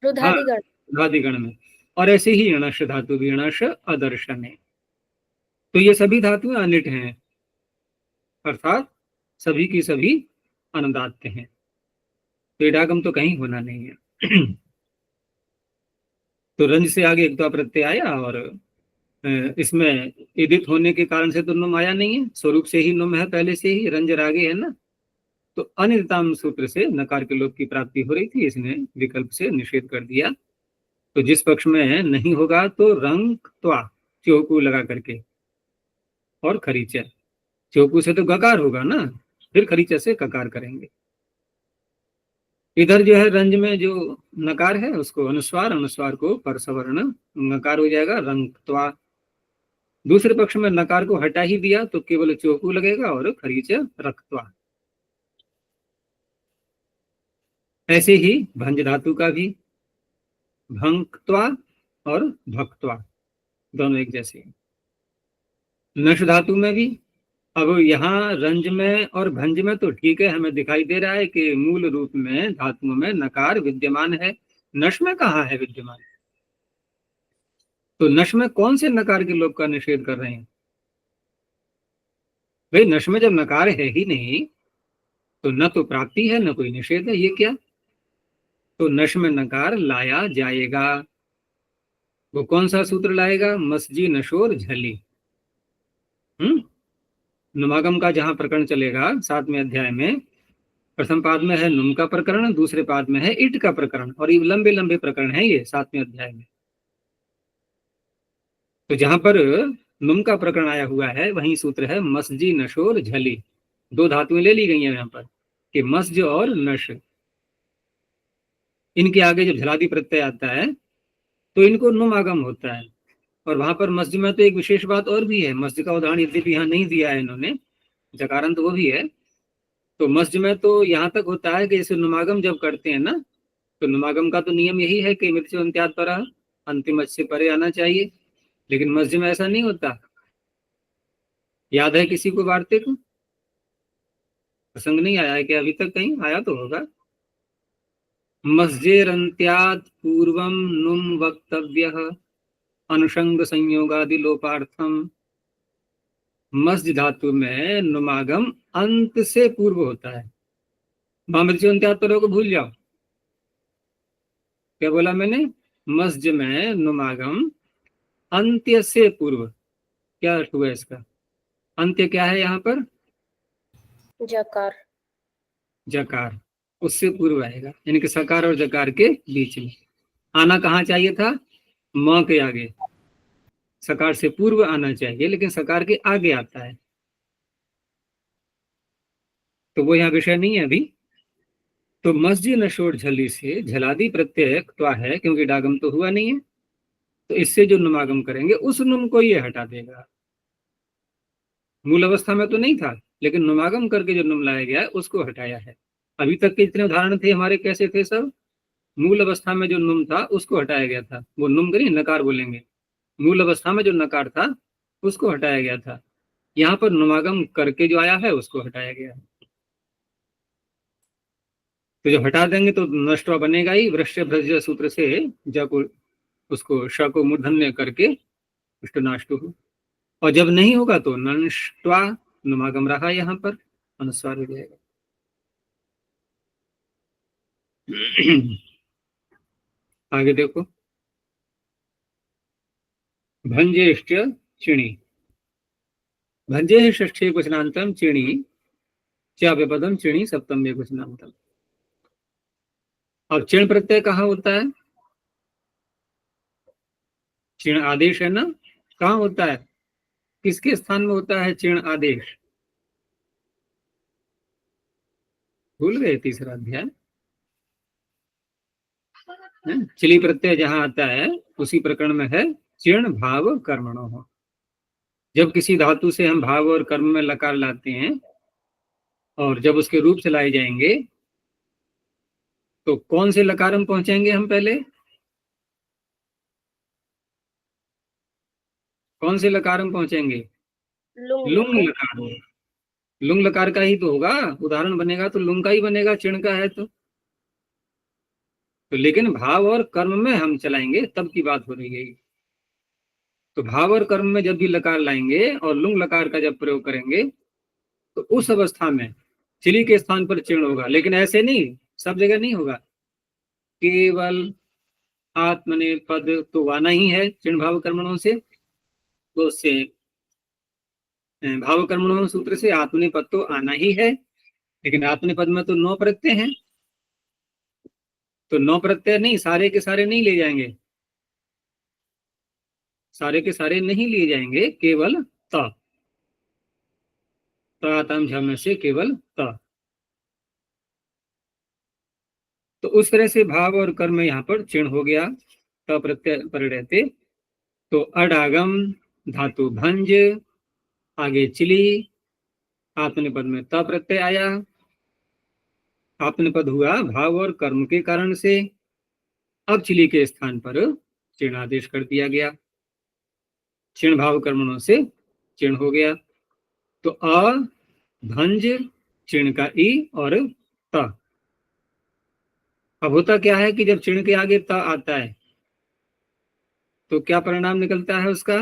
रुधादिगण रुधादिगण में। और ऐसे ही अणश धातु भी, अणश अदर्शन है। तो ये सभी धातुएं अनिट हैं, अर्थात सभी की सभी अनुदात्त हैं। तो इडागम तो कहीं होना नहीं है। तो रंज से आगे एक तो प्रत्यय आया, और इसमें इदित होने के कारण से तो नुम आया नहीं है, स्वरूप से ही नुम है, पहले से ही रंज रागे है ना। तो अनिदिताम सूत्र से नकार के लोप की प्राप्ति हो रही थी, इसने विकल्प से निषेध कर दिया। तो जिस पक्ष में नहीं होगा तो रंग त्वा चौकू लगा करके, और खरीचा, चौकू से तो गकार होगा ना, फिर खरीचा से ककार करेंगे। इधर जो है रंज में जो नकार है उसको अनुस्वार, अनुस्वार को परसवर्ण नकार हो जाएगा रंगत्वा। दूसरे पक्ष में नकार को हटा ही दिया तो केवल चौकू लगेगा और खरीच रक्त्वा। ऐसे ही भंज धातु का भी भंक्त्वा और भक्त्वा दोनों एक जैसे। नश धातु में भी, अब यहाँ रंज में और भंज में तो ठीक है, हमें दिखाई दे रहा है कि मूल रूप में धातुओं में नकार विद्यमान है, नश में कहाँ है विद्यमान? तो नश में कौन से नकार के लोप का निषेध कर रहे हैं भाई? नश में जब नकार है ही नहीं तो न तो प्राप्ति है न कोई निषेध है, ये क्या? तो नश में नकार लाया जाएगा। वो कौन सा सूत्र लाएगा? मस्जी नशोर झली। नुमागम का जहां प्रकरण चलेगा 7वें अध्याय में, प्रथम पाद में है नुम का प्रकरण, दूसरे पाद में है इट का प्रकरण, और ये लंबे लंबे प्रकरण है ये 7वें अध्याय में। तो जहां पर नुम का प्रकरण आया हुआ है वहीं सूत्र है मस्जी नशोर झली। दो धातुएं ले ली गई हैं यहाँ पर कि मस्ज और नश। इनके आगे जब झलादी प्रत्यय आता है तो इनको नुमागम होता है। और वहां पर मस्जिद में तो एक विशेष बात और भी है, मस्जिद का उदाहरण यद्यपि यहाँ नहीं दिया है इन्होंने, जकारांत वो भी है। तो मस्जिद में तो यहाँ तक होता है कि जैसे नुमागम जब करते हैं ना, तो नुमागम का तो नियम यही है कि मृत्यु अंत्यात पर अंतिम से परे आना चाहिए, लेकिन मस्जिद में ऐसा नहीं होता। याद है किसी को वार्ते को? प्रसंग नहीं आया है कि अभी तक? कहीं आया तो होगा। मस्जेरंत्यात पूर्वम नुम वक्तव्य अनुषंग संयोगादि लोपार्थम। मस्ज धातु में नुमागम अंत से पूर्व होता है। मृत्युंत्यात्परों को भूल जाओ, क्या बोला मैंने? मस्ज में नुमागम अंत्य से पूर्व। क्या अर्थ हुआ इसका? अंत्य क्या है यहाँ पर? जकार। जकार, उससे पूर्व आएगा, यानी कि सकार और जकार के बीच में आना कहाँ चाहिए था? म के आगे। सकार से पूर्व आना चाहिए, लेकिन सकार के आगे आता है, तो वो यहाँ विषय नहीं है अभी। तो मस्जिद नशोर झली से झलादी प्रत्यय त्वा है, क्योंकि डागम तो हुआ नहीं है, तो इससे जो नुमागम करेंगे उस नुम को ये हटा देगा। मूल अवस्था में तो नहीं था, लेकिन नुमागम करके जो नुम लाया गया उसको हटाया है। अभी तक के जितने उदाहरण थे हमारे कैसे थे? सब मूल अवस्था में जो नुम था उसको हटाया गया था। वो नुम करिए नकार बोलेंगे, मूल अवस्था में जो नकार था उसको हटाया गया था। यहाँ पर नुमागम करके जो आया है उसको हटाया गया है। तो जब हटा देंगे तो नष्टवा बनेगा ही। वृश्य भ्रज सूत्र से ज को, उसको श को मूर्धन्य करके नाष्टु हो। और जब नहीं होगा तो नष्टवा नुमागम रहा यहाँ पर, अनुस्वार हो जाएगा। आगे देखो, भंजेश्च चिणी, भंजे षष्ठे वचनांतम चिणी चाव्यपदम चिणी सप्तम वचनांतम। अब चिण प्रत्यय कहाँ होता है? चिण आदेश है ना, कहाँ होता है, किसके स्थान में होता है चिण आदेश? भूल गए? तीसरा अध्याय, चिली प्रत्यय जहां आता है उसी प्रकरण में है चिण भाव कर्मणो हो। जब किसी धातु से हम भाव और कर्म में लकार लाते हैं और जब उसके रूप से लाए जाएंगे तो कौन से लकार में पहुंचेंगे हम? पहले कौन से लकार में पहुंचेंगे? लुंग लकार में। लुंग लकार का ही तो होगा, उदाहरण बनेगा तो लुंग का ही बनेगा, चिण का है तो लेकिन भाव और कर्म में हम चलाएंगे तब की बात हो रही है। तो भाव और कर्म में जब भी लकार लाएंगे और लुंग लकार का जब प्रयोग करेंगे तो उस अवस्था में चिली के स्थान पर चिण होगा, लेकिन ऐसे नहीं, सब जगह नहीं होगा। केवल आत्मने पद तो आना ही है चिण भाव कर्मणों से, तो उससे भाव कर्मणों सूत्र से आत्मने पद तो आना ही है, लेकिन आत्मने पद में तो 9 प्रत्यय हैं, तो 9 प्रत्यय नहीं, सारे के सारे नहीं ले जाएंगे, सारे के सारे नहीं लिए जाएंगे, केवल त, ताम झम से केवल त। तो उस तरह से भाव और कर्म यहाँ पर चिण हो गया, त प्रत्यय पर रहते। तो अडागम धातु भंज, आगे चिली, आत्मनिपद में त प्रत्यय आया, आत्मनिपद हुआ भाव और कर्म के कारण से। अब चिली के स्थान पर चिण आदेश कर दिया गया, चिण भाव कर्मणों से चिण हो गया। तो अ भंज चिण का ई और त। अब होता क्या है कि जब चिण के आगे त आता है तो क्या परिणाम निकलता है उसका?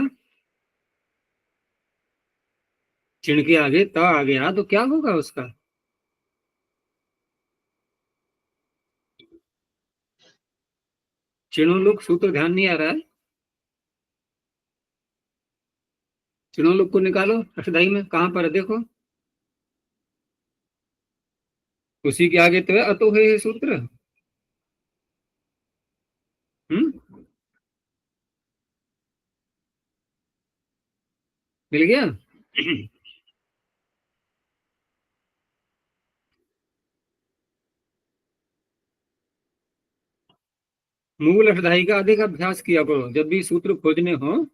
चिण के आगे त आ गया तो क्या होगा उसका? चिणोलुक सूत्र ध्यान नहीं आ रहा है? चिणोलुक को निकालो अष्टधाई में, कहां पर है देखो, उसी के आगे तो है अतो है सूत्र। मिल गया? मूल अष्टधाई का अधिक अभ्यास किया करो, जब भी सूत्र खोजने हो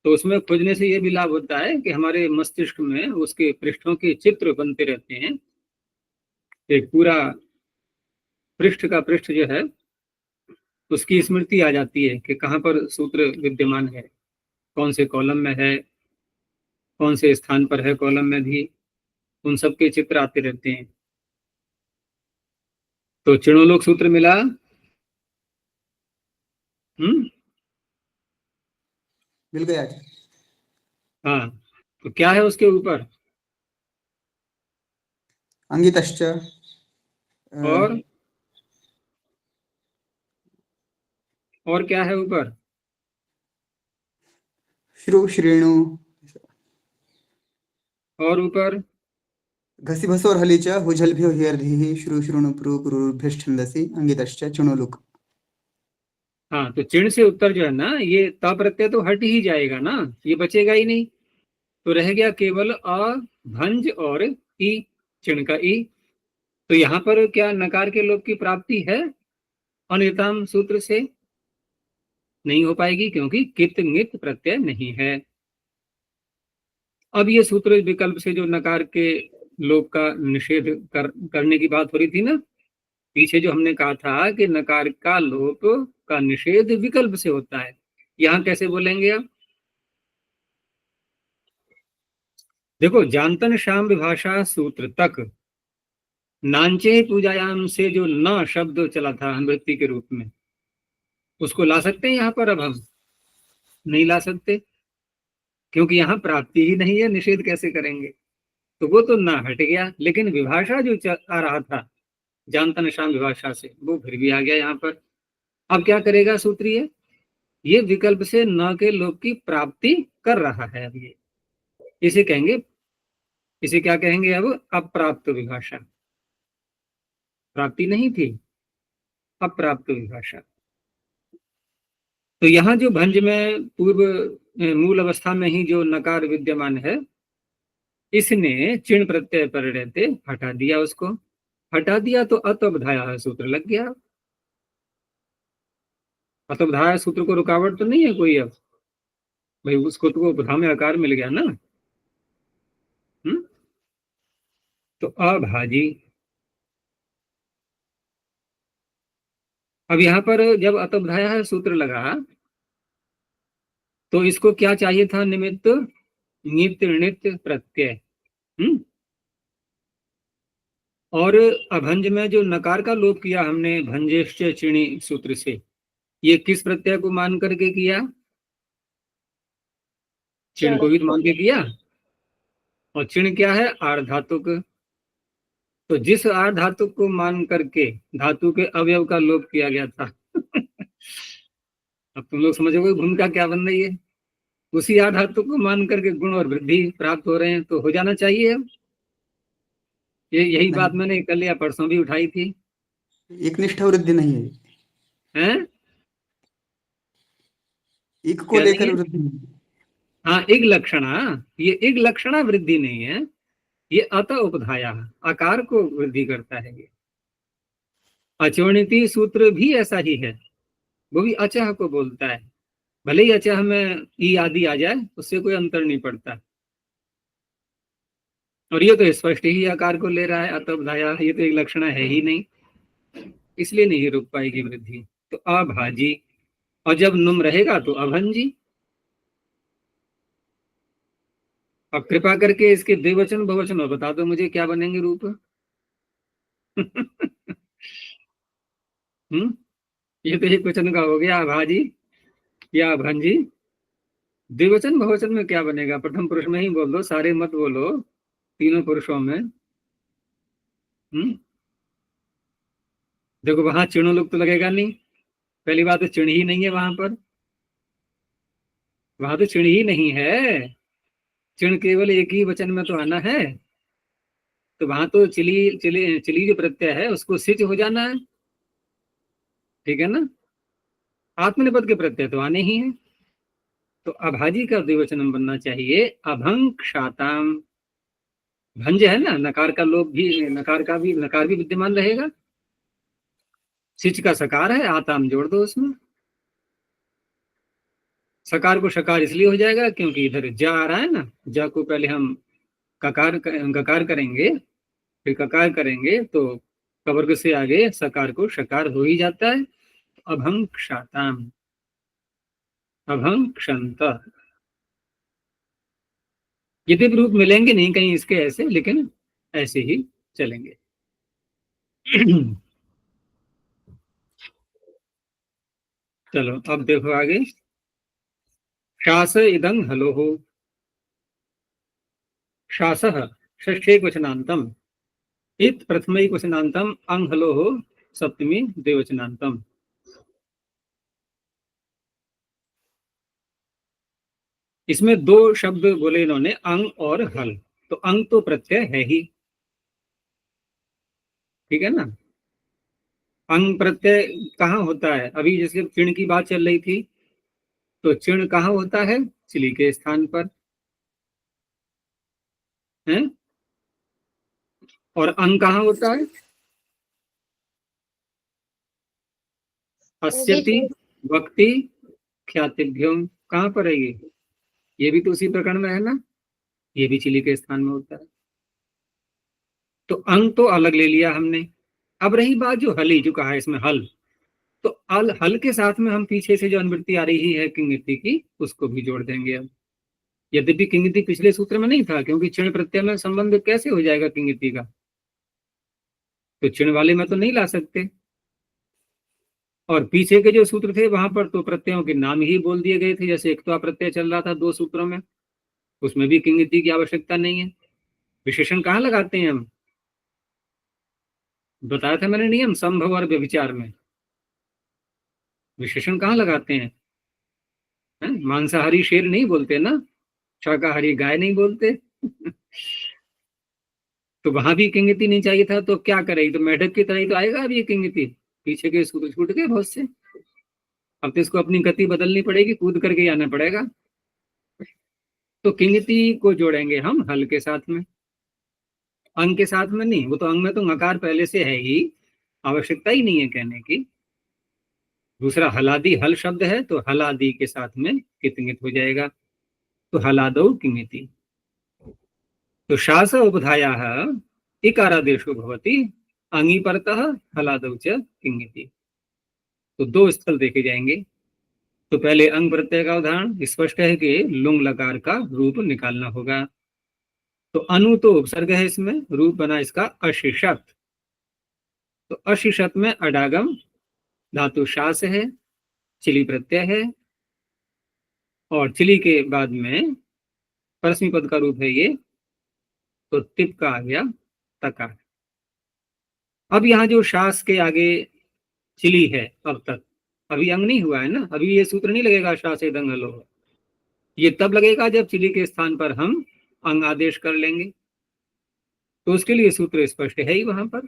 तो उसमें खोजने से यह भी लाभ होता है कि हमारे मस्तिष्क में उसके पृष्ठों के चित्र बनते रहते हैं। एक पूरा पृष्ठ का पृष्ठ जो है उसकी स्मृति आ जाती है कि कहाँ पर सूत्र विद्यमान है, कौन से कॉलम में है, कौन से स्थान पर है कॉलम में भी, उन सब के चित्र आते रहते हैं। तो चिणोलोक सूत्र मिला। मिल गया। हाँ, तो क्या है उसके ऊपर? अंगितश्च और क्या है ऊपर? श्रु श्रेणु, और ऊपर घसी भसोर हली च हुजलभ्यो ह्यर्धिः श्रु श्रुणु पुरु पुरुर्भ्यश्छन्दसि अंगितश्च चिणोलुक। हाँ, तो चिण से उत्तर जो है ना, ये त प्रत्यय तो हट ही जाएगा ना, ये बचेगा ही नहीं, तो रह गया केवल अ भंज और ई, चिण का ई। तो यहाँ पर क्या नकार के लोप की प्राप्ति है अनिताम सूत्र से? नहीं हो पाएगी, क्योंकि कित नित प्रत्यय नहीं है। अब ये सूत्र विकल्प से जो नकार के लोप का निषेध करने की बात हो रही थी ना, पीछे जो हमने कहा था कि नकार का लोप का निषेध विकल्प से होता है, यहां कैसे बोलेंगे आप? देखो, जानतन शाम विभाषा सूत्र तक नांचे पूजायाम से जो न शब्द चला था अनुवृत्ति के रूप में, उसको ला सकते हैं यहाँ पर? अब हम नहीं ला सकते, क्योंकि यहाँ प्राप्ति ही नहीं है, निषेध कैसे करेंगे? तो वो तो ना हट गया, लेकिन विभाषा जो आ रहा था जानतन शाम विभाषा से, वो फिर भी आ गया यहाँ पर। अब क्या करेगा सूत्रीय, ये विकल्प से न के लोप की प्राप्ति कर रहा है। अब ये इसे कहेंगे, इसे क्या कहेंगे अब, अप्राप्त विभाषा। प्राप्ति नहीं थी, अप्राप्त विभाषा। तो यहाँ जो भंज में पूर्व मूल अवस्था में ही जो नकार विद्यमान है, इसने चिण प्रत्यय पर रहते हटा दिया, उसको हटा दिया तो अतबधाया सूत्र लग गया। अतबधाया सूत्र को रुकावट तो नहीं है कोई अब भाई, उसको तो उपधा में आकार मिल गया ना। तो अभाजी। अब यहाँ पर जब अतबधाया सूत्र लगा तो इसको क्या चाहिए था, निमित्त नित्य नित्य प्रत्यय। और अभंज में जो नकार का लोप किया हमने भंजेश्च चिणी सूत्र से, ये किस प्रत्यय को मान करके किया, चिण को भी मान के किया। और चिण क्या है, आर्धातुक। तो जिस आर्धातुक को मान करके धातु के अवयव का लोप किया गया था अब तुम लोग समझोगे भूमिका क्या बन रही है। उसी आर्धातुक को मान करके गुण और वृद्धि प्राप्त हो रहे हैं, तो हो जाना चाहिए। अब यही बात मैंने कल या परसों भी उठाई थी। एक निष्ठा वृद्धि नहीं है, हैं? एक को लेकर वृद्धि नहीं। हाँ, एक लक्षणा, ये एक लक्षणा वृद्धि नहीं है, ये अत उपधाया आकार को वृद्धि करता है। ये अचवर्णिति सूत्र भी ऐसा ही है, वो भी अचह को बोलता है। भले ही अचह में ई आदि आ जाए, उससे कोई अंतर नहीं पड़ता। और ये तो स्पष्ट ही आकार को ले रहा है, अत उपधाया, ये तो एक लक्षणा है ही नहीं, इसलिए नहीं रुक पाएगी वृद्धि। तो अभाजी, और जब नुम रहेगा तो अभंजी। अब कृपा करके इसके द्विवचन बहुवचन और बता दो मुझे, क्या बनेंगे रूप। ये तो एक वचन का हो गया अभाजी या अभंजी। द्विवचन बहुवचन में क्या बनेगा, प्रथम पुरुष में ही बोल दो, सारे मत बोलो, तीनों पुरुषों में। देखो वहां चिणो लोग तो लगेगा नहीं, पहली बात तो चिण ही नहीं है वहां पर, वहां तो चिण ही नहीं है। चिण केवल एक ही वचन में तो आना है, तो वहां तो चिली चिली चिली जो प्रत्यय है उसको सिच हो जाना है, ठीक है ना। आत्मनिपद के प्रत्यय तो आने ही है। तो अभाजी का द्विवचन बनना चाहिए अभंक्षाताम। भंज है ना, नकार का लोप भी, नकार भी विद्यमान रहेगा। सिच का सकार है, आताम जोड़ दो उसमें। सकार को शकार इसलिए हो जाएगा क्योंकि इधर जा आ रहा है ना, जा को पहले हम गकार करेंगे, फिर ककार करेंगे, तो कवर्ग से आगे सकार को शकार हो ही जाता है। अभंक्षाताम, अभंक्षंत। यदि रूप मिलेंगे नहीं कहीं इसके ऐसे, लेकिन ऐसे ही चलेंगे। चलो अब देखो आगे, शास इदं हलो हो, शासः षष्ठे क्वचनांतम, इत प्रथमे क्वचनांतम, अंग हलो हो सप्तमी द्विवचनांतम। इसमें दो शब्द बोले इन्होंने, अंग और हल। तो अंग तो प्रत्यय है ही, ठीक है ना। अंग प्रत्यय कहाँ होता है, अभी जैसे चिण की बात चल रही थी, तो चिण कहाँ होता है, चिली के स्थान पर है। और अंग कहाँ होता है, अस्यति वक्ति ख्यातिभ्यम, कहाँ पर है ये भी तो उसी प्रकरण में है ना, ये भी चिली के स्थान में होता है। तो अंग तो अलग ले लिया हमने। अब रही बात जो हली, जो कहा है इसमें हल, तो हल के साथ में हम पीछे से जो अनुवृत्ति आ रही है किंगिति की, उसको भी जोड़ देंगे। अब यद्यपि किंगिति पिछले सूत्र में नहीं था, क्योंकि चिण प्रत्यय में संबंध कैसे हो जाएगा किंगिति का, तो चिण वाले में तो नहीं ला सकते। और पीछे के जो सूत्र थे वहां पर तो प्रत्ययों के नाम ही बोल दिए गए थे, जैसे एक तो प्रत्यय चल रहा था 2 सूत्रों में, उसमें भी किंगिति की आवश्यकता नहीं है। विशेषण कहाँ लगाते हैं हम? बताया था मैंने नियम संभव और व्यभिचार में विशेषण कहाँ लगाते हैं? मांसाहारी शेर नहीं बोलते ना, शाकाहारी गाय नहीं बोलते। तो वहां भी किंगति नहीं चाहिए था, तो क्या करेगी? तो मेढक की तरह ही तो आएगा अब ये किंगति। पीछे के सूत्र छूट गए बहुत से, अब तो इसको अपनी गति बदलनी पड़ेगी, कूद करके ही आना पड़ेगा। तो किंगति को जोड़ेंगे हम हल के साथ में, अंग के साथ में नहीं। वो तो अंग में तो नकार पहले से है ही, आवश्यकता ही नहीं है कहने की। दूसरा हलादी हल शब्द है, तो हलादी के साथ में कितंगित हो जाएगा, तो हलादौ किंगिति। तो शास उपधाया इकारादेशो भवति अंगी परतः हलादौ च किंगिति। तो दो स्थल देखे जाएंगे। तो पहले अंग प्रत्यय का उदाहरण स्पष्ट है कि लुंग लकार का रूप निकालना होगा। तो अनु तो उपसर्ग है, इसमें रूप बना इसका अशिषत। तो अशिषत में अडागम धातु शास है, चिली प्रत्यय है, और चिली के बाद में परस्मी पद का रूप है ये, तो तिप का आ गया तकार। अब यहाँ जो शास के आगे चिली है, अब तक अभी अंग नहीं हुआ है ना, अभी ये सूत्र नहीं लगेगा शास दंग हलो। ये तब लगेगा जब चिली के स्थान पर हम अंग आदेश कर लेंगे, तो उसके लिए सूत्र स्पष्ट है ही वहां पर।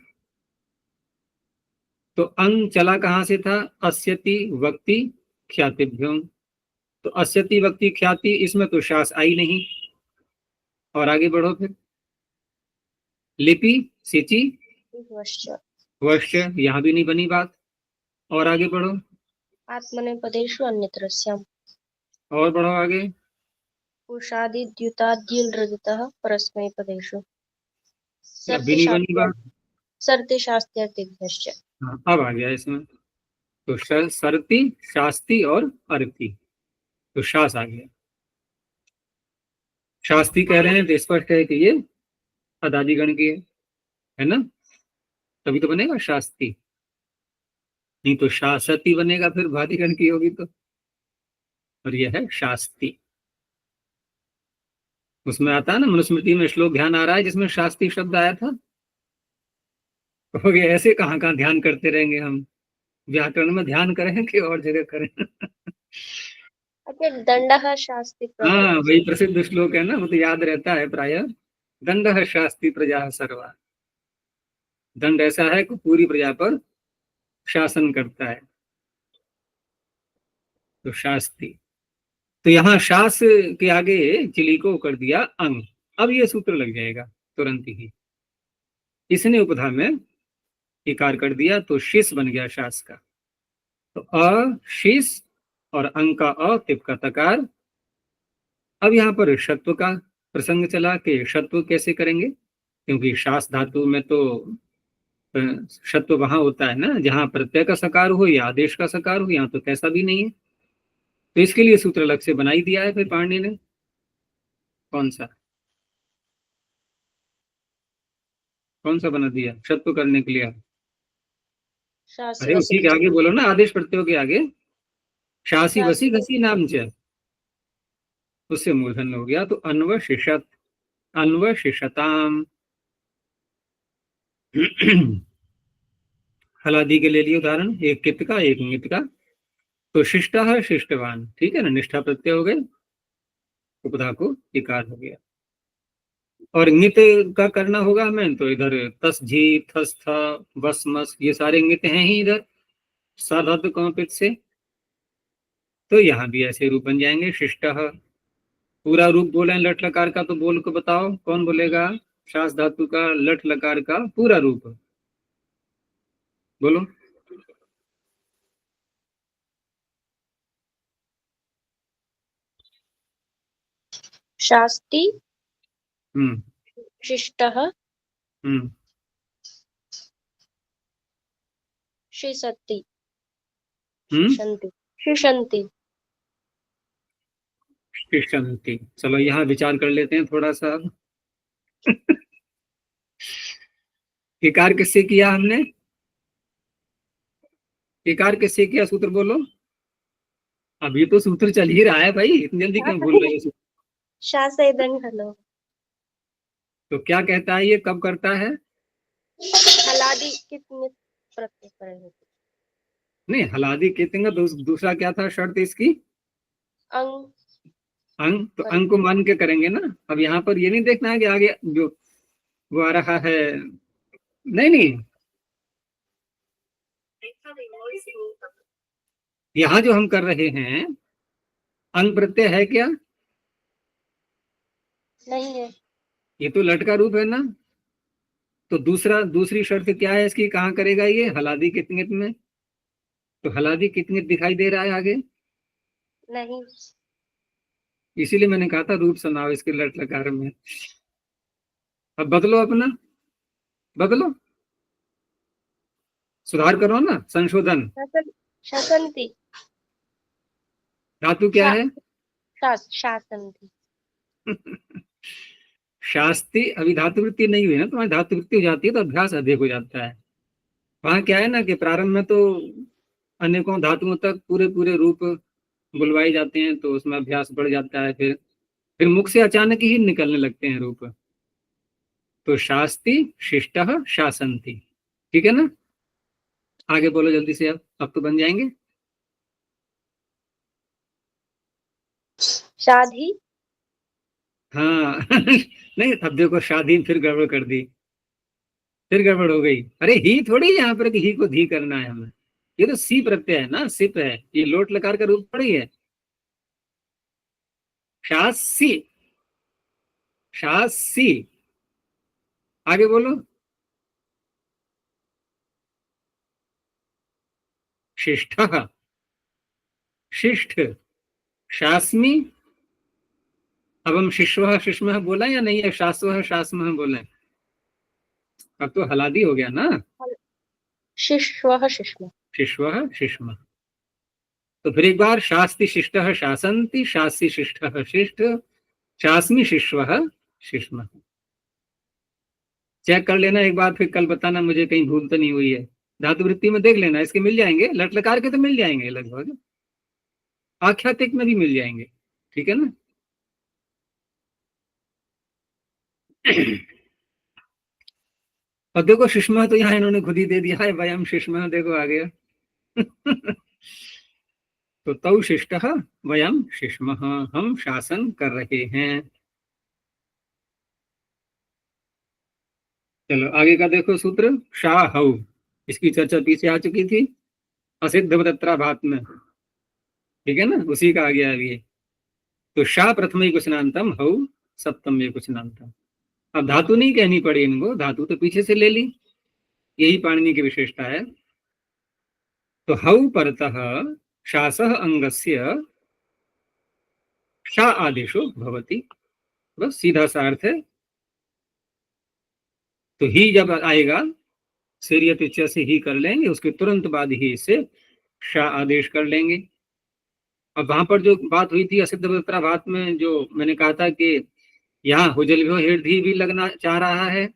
तो अंग चला कहां से था? अस्यति वक्ति ख्यातिभ्यों। तो अस्यति वक्ति ख्याति, इसमें तो शास आई नहीं। और आगे बढ़ो फिर, लिपि सिचि वश्च वश्च, यहां भी नहीं बनी बात। और आगे बढ़ो, आत्मनेपदेषु अन्यत्रस्याम्। और बढ़ो आगे, पुरुषादिद्युताद्यलृदितः परस्मैपदेषु अभी नहीं बनी बात। सर्ते शास्त्यार्थिभ्यश्च। हाँ, अब आ गया इसमें। तो सरती, शास्ति और अर्थी, तो शास आ गया। शास्त्री कह रहे हैं तो स्पष्ट है कि ये अदादिगण की है ना, तभी तो बनेगा शास्त्री, नहीं तो शासती बनेगा फिर भादिगण की होगी तो। और यह है शास्त्री। उसमें आता है ना, मनुस्मृति में श्लोक ध्यान आ रहा है जिसमें शास्त्री शब्द आया था। कहोगे ऐसे कहाँ कहाँ ध्यान करते रहेंगे हम, व्याकरण में ध्यान करें कि और जगह करें? अच्छा, दंडः शास्ति हाँ, वही प्रसिद्ध श्लोक है ना, वो तो याद रहता है प्राय। दंड शास्त्री प्रजा सर्वा, दंड ऐसा है कि पूरी प्रजा पर शासन करता है, तो शास्त्री। तो यहाँ शास के आगे चिली को कर दिया अंग। अब ये सूत्र लग जाएगा तुरंत ही। इसने उपधा में इकार कर दिया, तो शिस बन गया शास का। तो अशिस और अंग का अ, तिप का तकार। अब यहाँ पर षत्व का प्रसंग चला कि षत्व कैसे करेंगे, क्योंकि शास धातु में तो षत्व वहां होता है ना जहां प्रत्यय का सकार हो या आदेश का सकार हो, यहाँ तो कैसा भी नहीं है। तो इसके लिए सूत्र अलग से बनाई दिया है फिर पाणिनि ने। कौन सा कौन सा बना दिया षत्व करने के लिए? अरे उसी के आगे बोलो ना, आदेश प्रत्ययों के आगे, शासी वसी घसी नाम च, उससे मूर्धन्य हो गया। तो अन्वशिषत, अन्वशिषताम। हलादि के ले लिए उदाहरण, एक कित का एक नित का। तो शिष्टा शिष्टवान, ठीक है ना, निष्ठा प्रत्यय हो गए, उपधा को इकार हो गया। और नित का करना होगा हमें, तो इधर तस झी थस था बस मस, ये सारे नित हैं ही इधर साधातु कौपित से। तो यहाँ भी ऐसे रूप बन जाएंगे। शिष्ट, पूरा रूप बोले लट लकार का, तो बोल को बताओ कौन बोलेगा? शास धातु का लट लकार का पूरा रूप बोलो। शास्ति, हम्म शिष्टः, हम्म शिशति, हम्म शिशन्ति, शिशन्ति। शिष्यन्ति। चलो यहाँ विचार कर लेते हैं थोड़ा सा। इकार किससे किया हमने? इकार किससे किया, सूत्र बोलो। अभी तो सूत्र चल ही रहा है भाई, इतनी जल्दी क्यों भूल रहे हो? शासेदन हलो। तो क्या कहता है, ये कब करता है? हलादि कितने प्रत्यय पर रहते? नहीं, हलादी कितने, दूसरा क्या था शर्त इसकी? अंग अंग। तो अंग को मान के करेंगे ना। अब यहाँ पर ये नहीं देखना है कि आगे जो वो आ रहा है, नहीं नहीं, यहाँ जो हम कर रहे हैं अंग प्रत्यय है क्या? नहीं है। ये तो लट का रूप है ना। तो दूसरी शर्त क्या है इसकी, कहाँ करेगा ये? हलादी कितने में। तो हलादी कितने दिखाई दे रहा है आगे, नहीं। इसीलिए मैंने कहा था रूप सुनाओ इसके लट लकार में। अब बदलो, अपना बदलो, सुधार करो ना, संशोधन। शासन शासनति धातु क्या शा, है? शासनति। शास्ति अभी धातु वृत्ति नहीं हुई ना, तुम्हारी धातु वृत्ति हो जाती है तो अभ्यास अधिक हो जाता है। वहां क्या है ना कि प्रारंभ में तो अनेकों धातुओं तक पूरे पूरे रूप बुलवाए जाते हैं, तो उसमें अभ्यास बढ़ जाता है। फिर मुख से अचानक ही निकलने लगते हैं रूप। तो शास्ति शिष्टः शासन्ति, ठीक है ना। आगे बोलो जल्दी से, अब तो बन जाएंगे। शाधि हाँ नहीं, अब देखो शादी फिर गड़बड़ कर दी, फिर गड़बड़ हो गई। अरे ही थोड़ी यहाँ पर कि ही को धी करना है हमें, ये तो सी प्रत्यय है ना, सिप है, ये लोट लकार का रूप थोड़ी है। शासी, शासी, आगे बोलो। शिष्ट, शिष्ट, शास्मी। अब हम शिश्व शिश्म बोला या नहीं है, शास्व शास्म बोला? अब तो हलादी हो गया ना। शिश्वः शिश्म। शिश्व शिश्म। तो फिर एक बार, शास्ति शिष्ट शासन्ति, शास्ति शिष्ट शिष्ट, शास्मी शिश्व शिश्म। चेक कर लेना एक बार, फिर कल बताना मुझे कहीं भूल तो नहीं हुई है। धातु वृत्ति में देख लेना, इसके मिल जाएंगे, लट लकार के तो मिल जाएंगे लगभग, आख्यातिक में भी मिल जाएंगे, ठीक है ना। और देखो शिश्म तो यहाँ इन्होंने खुद ही दे दिया है, वयम शिश्म, देखो आ गया। तो तौ शिष्ट वयम शिश्म, हम शासन कर रहे हैं। चलो आगे का देखो सूत्र, शाहौ। इसकी चर्चा पीछे आ चुकी थी असिद्ध तत्राभात में, ठीक है ना, उसी का आ गया अभी। तो शा प्रथम कुशनांतम, हौ सप्तम कुशनांतम। अब धातु नहीं कहनी पड़ी इनको, धातु तो पीछे से ले ली, यही पाणिनि की विशेषता है। तो हौ परतः शासः अंगस्य शा आदेशो भवति, बस सीधा सा अर्थ है। तो ही जब आएगा, सीरियत इच्छा से ही कर लेंगे, उसके तुरंत बाद ही इसे शा आदेश कर लेंगे। अब वहां पर जो बात हुई थी असिद्ध भात में, जो मैंने कहा था कि यहाँ हुजल हेरधी भी लगना चाह रहा है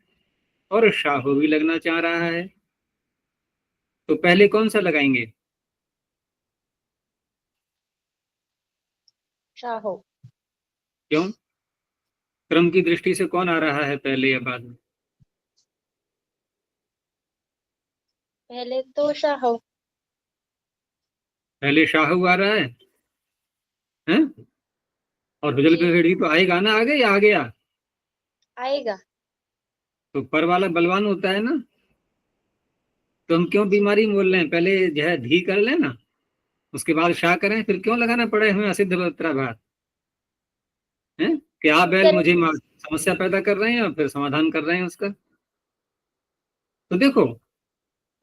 और शाहो भी लगना चाह रहा है, तो पहले कौन सा लगाएंगे? शाहो। क्यों, क्रम की दृष्टि से कौन आ रहा है पहले या बाद में? पहले तो शाहो। पहले शाहू आ रहा है, हैं? और हुजल हेरधी तो आएगा ना आगे, या आ गया? आएगा। तो पर वाला बलवान होता है ना, तो हम क्यों बीमारी बोल रहे हैं, पहले जो है धी कर लेना, उसके बाद शाह करें, फिर क्यों लगाना पड़े हमें असिद्ध भात है? कि आप बैल मुझे समस्या पैदा कर रहे हैं और फिर समाधान कर रहे हैं उसका। तो देखो,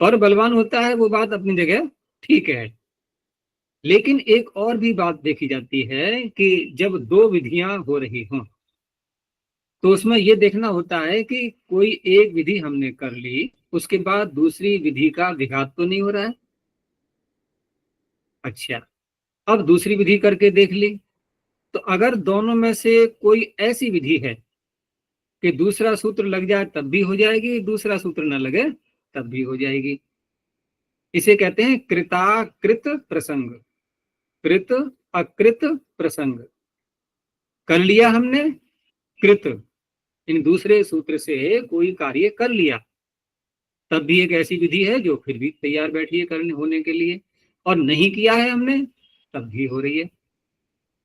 पर बलवान होता है वो बात अपनी जगह ठीक है, लेकिन एक और भी बात देखी जाती है कि जब दो विधियां हो रही हों तो उसमें यह देखना होता है कि कोई एक विधि हमने कर ली, उसके बाद दूसरी विधि का विघात तो नहीं हो रहा है। अच्छा, अब दूसरी विधि करके देख ली, तो अगर दोनों में से कोई ऐसी विधि है कि दूसरा सूत्र लग जाए तब भी हो जाएगी, दूसरा सूत्र न लगे तब भी हो जाएगी, इसे कहते हैं कृताकृत प्रसंग, कृत अकृत प्रसंग। कर लिया हमने कृत, इन दूसरे सूत्र से कोई कार्य कर लिया, तब भी एक ऐसी विधि है जो फिर भी तैयार बैठी है करने होने के लिए, और नहीं किया है हमने तब भी हो रही है।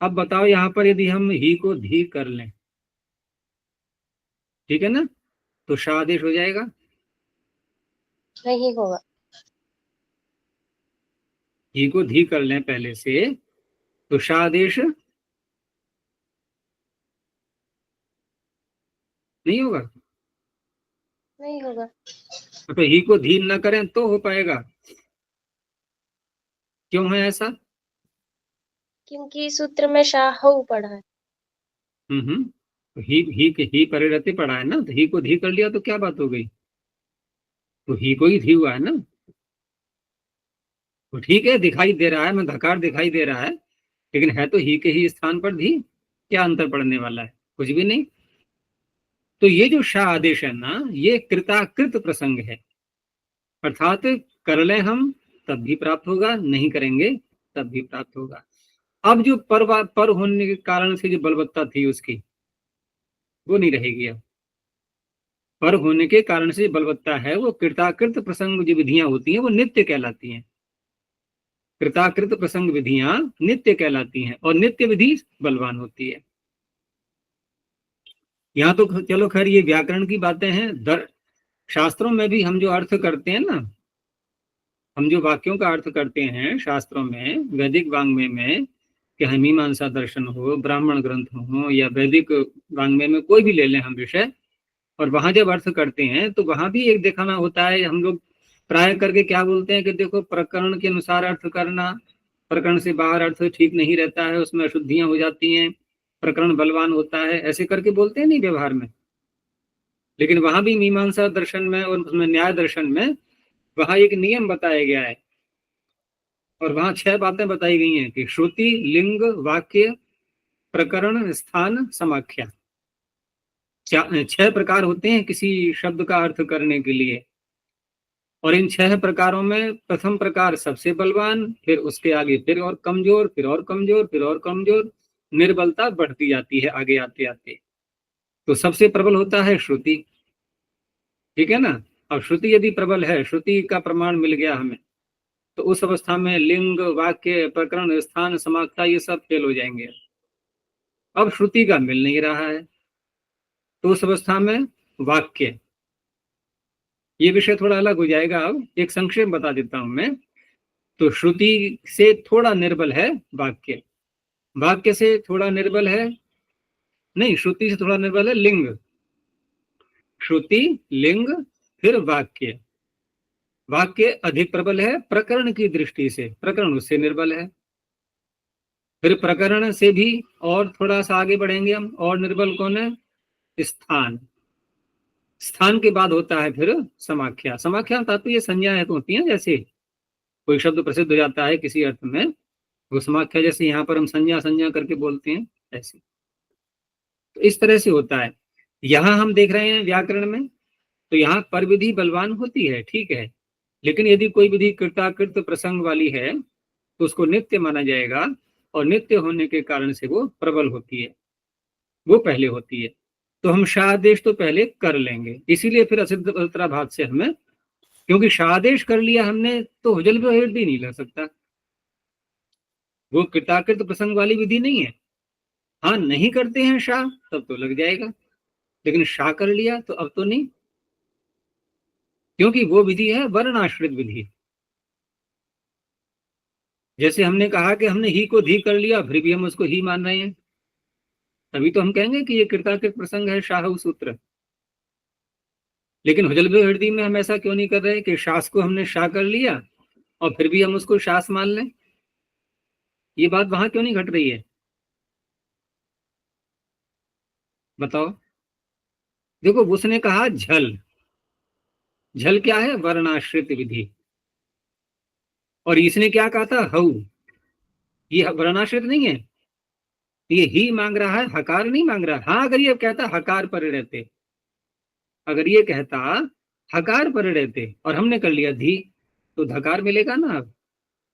अब बताओ यहाँ पर यदि हम ही को धी कर लें, ठीक है ना, तो शा आदेश हो जाएगा? नहीं होगा। ही को धी कर लें पहले से तो शा आदेश नहीं होगा। नहीं होगा। तो ही को धी न करें तो हो पाएगा। क्यों है ऐसा? क्योंकि सूत्र में शाहु पढ़ा है। तो ही परिरति पढ़ा है ना, तो ही को धी कर लिया तो क्या बात हो गई? तो ही को ही धी हुआ है ना। तो ठीक है, दिखाई दे रहा है, मैं धकार दिखाई दे रहा है, लेकिन है तो ही के ही स्थान पर धी। क्या अंतर पड़ने वाला है? कुछ भी नहीं। तो ये जो शा आदेश है ना, ये कृताकृत प्रसंग है, अर्थात कर लें हम तब भी प्राप्त होगा, नहीं करेंगे तब भी प्राप्त होगा। अब जो पर होने के कारण से जो बलवत्ता थी उसकी, वो नहीं रहेगी। अब पर होने के कारण से बलवत्ता है, वो कृताकृत प्रसंग जो विधियां होती हैं वो नित्य कहलाती हैं। कृताकृत प्रसंग विधियां नित्य कहलाती हैं और नित्य विधि बलवान होती है। यहाँ तो चलो खैर ये व्याकरण की बातें हैं। शास्त्रों में भी हम जो अर्थ करते हैं ना, हम जो वाक्यों का अर्थ करते हैं शास्त्रों में, वैदिक वांग्मय में, चाहे मीमांसा दर्शन हो, ब्राह्मण ग्रंथ हो, या वैदिक वांग्मय में कोई भी ले लें हम विषय, और वहां जब अर्थ करते हैं तो वहां भी एक दिखाना होता है। हम लोग प्राय करके क्या बोलते हैं कि देखो प्रकरण के अनुसार अर्थ करना, प्रकरण से बाहर अर्थ ठीक नहीं रहता है, उसमें अशुद्धियां हो जाती हैं, प्रकरण बलवान होता है, ऐसे करके बोलते हैं नहीं व्यवहार में। लेकिन वहां भी मीमांसा दर्शन में और उसमें न्याय दर्शन में वहां एक नियम बताया गया है, और वहां 6 बातें बताई गई हैं कि श्रुति, लिंग, वाक्य, प्रकरण, स्थान, समाख्या। 6 प्रकार होते हैं किसी शब्द का अर्थ करने के लिए, और इन 6 प्रकारों में प्रथम प्रकार सबसे बलवान, फिर उसके आगे फिर और कमजोर, फिर और कमजोर, फिर और कमजोर, निर्बलता बढ़ती जाती है आगे आते आते। तो सबसे प्रबल होता है श्रुति, ठीक है ना। अब श्रुति यदि प्रबल है, श्रुति का प्रमाण मिल गया हमें, तो उस अवस्था में लिंग, वाक्य, प्रकरण, स्थान, समाख्या ये सब फेल हो जाएंगे। अब श्रुति का मिल नहीं रहा है, तो उस अवस्था में वाक्य, ये विषय थोड़ा अलग हो जाएगा। अब एक संक्षेप बता देता हूं मैं। तो श्रुति से थोड़ा निर्बल है वाक्य, वाक्य से थोड़ा निर्बल है, नहीं, श्रुति से थोड़ा निर्बल है लिंग, श्रुति, लिंग, फिर वाक्य। वाक्य अधिक प्रबल है प्रकरण की दृष्टि से, प्रकरण उससे निर्बल है। फिर प्रकरण से भी और थोड़ा सा आगे बढ़ेंगे हम, और निर्बल कौन है? स्थान। स्थान के बाद होता है फिर समाख्या। समाख्या तात्पर्य संज्ञाएं होती हैं, जैसे कोई शब्द प्रसिद्ध हो जाता है किसी अर्थ में, वो समाख्या, जैसे यहाँ पर हम संज्ञा संज्ञा करके बोलते हैं ऐसे। तो इस तरह से होता है। यहाँ हम देख रहे हैं व्याकरण में, तो यहाँ पर विधि बलवान होती है, ठीक है, लेकिन यदि कोई विधि कृताकृत प्रसंग वाली है तो उसको नित्य माना जाएगा, और नित्य होने के कारण से वो प्रबल होती है, वो पहले होती है। तो हम शादेश तो पहले कर लेंगे, इसीलिए फिर असिद्ध उत्तराभात से हमें, क्योंकि शादेश कर लिया हमने तो हुजल भी हेड भी नहीं लग सकता, वो कृताकृत प्रसंग वाली विधि नहीं है। हाँ, नहीं करते हैं शाह तब तो लग जाएगा, लेकिन शाह कर लिया तो अब तो नहीं, क्योंकि वो विधि है वर्णाश्रित विधि। जैसे हमने कहा कि हमने ही को धी कर लिया, फिर भी हम उसको ही मान रहे हैं, तभी तो हम कहेंगे कि ये कृताकृत प्रसंग है शाह सूत्र। लेकिन हुजल हृदय में हम ऐसा क्यों नहीं कर रहे कि शास को हमने शाह कर लिया और फिर भी हम उसको शास मान लें? ये बात वहां क्यों नहीं घट रही है? बताओ। देखो, उसने कहा झल, झल क्या है? वर्णाश्रित विधि। और इसने क्या कहा था? हऊ। ये वर्णाश्रित नहीं है, ये ही मांग रहा है, हकार नहीं मांग रहा। हाँ, अगर ये कहता हकार पर रहते, अगर ये कहता हकार पर रहते और हमने कर लिया धी, तो धकार मिलेगा ना।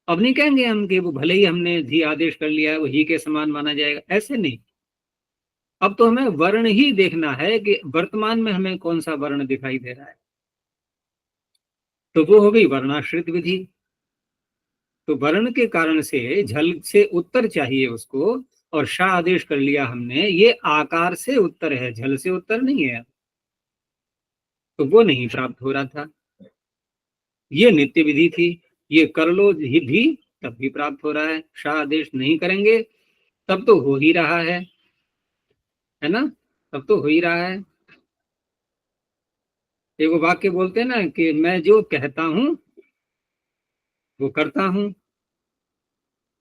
अब नहीं कहेंगे हम कि वो भले ही हमने धी आदेश कर लिया है वो ही के समान माना जाएगा, ऐसे नहीं। अब तो हमें वर्ण ही देखना है कि वर्तमान में हमें कौन सा वर्ण दिखाई दे रहा है, तो वो हो गई वर्णाश्रित विधि। तो वर्ण के कारण से झल से उत्तर चाहिए उसको, और शाह आदेश कर लिया हमने, ये आकार से उत्तर है, झल से उत्तर नहीं है, तो वो नहीं प्राप्त हो रहा था। ये नित्य विधि थी, ये कर लो भी तब भी प्राप्त हो रहा है, शाह आदेश नहीं करेंगे तब तो हो ही रहा है ना, तब तो हो ही रहा है। एगो वाक्य बोलते हैं ना कि मैं जो कहता हूं वो करता हूं,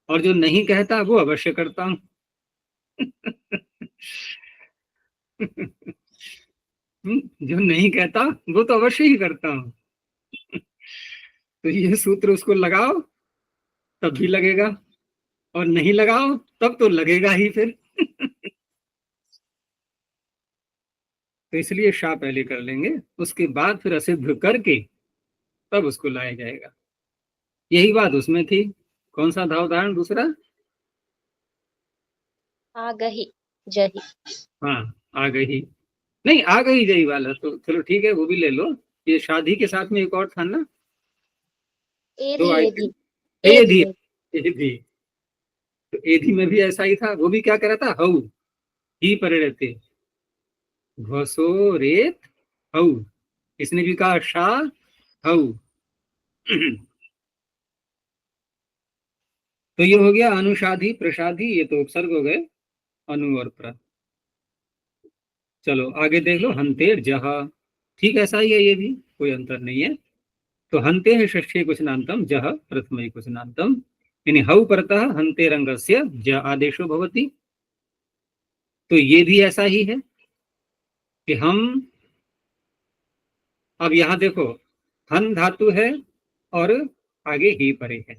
और जो नहीं कहता वो अवश्य करता हूं। जो नहीं कहता वो तो अवश्य ही करता हूं। तो ये सूत्र उसको लगाओ तब भी लगेगा, और नहीं लगाओ तब तो लगेगा ही फिर। तो इसलिए शाह पहले कर लेंगे, उसके बाद फिर असिद्ध करके तब उसको लाया जाएगा। यही बात उसमें थी। कौन सा था उदाहरण दूसरा? आ गही जही। हाँ, आ गई। नहीं, आ गई जई वाला तो चलो ठीक है, वो भी ले लो। ये शादी के साथ में एक और था ना, दो एधी आए थे। एधी एधी, एधी एधी। तो एधी में भी ऐसा ही था, वो भी क्या कह रहा था, हऊ ही परे रहते, घसो रेत हऊ। इसने भी कहा शाह हऊ। तो ये हो गया अनुषाधी प्रसादी, ये तो उपसर्ग हो गए, अनु और प्र। चलो आगे देख लो, हंतेर जहा, ठीक ऐसा ही है, ये भी कोई अंतर नहीं है। तो हंते है षष्ठी क्वचनांतम, जह प्रथम क्वचनांतम, यानी हऊ परतः हंते रंगस्य ज आदेशो भवति। तो ये भी ऐसा ही है कि हम, अब यहां देखो, हन धातु है और आगे ही परे है,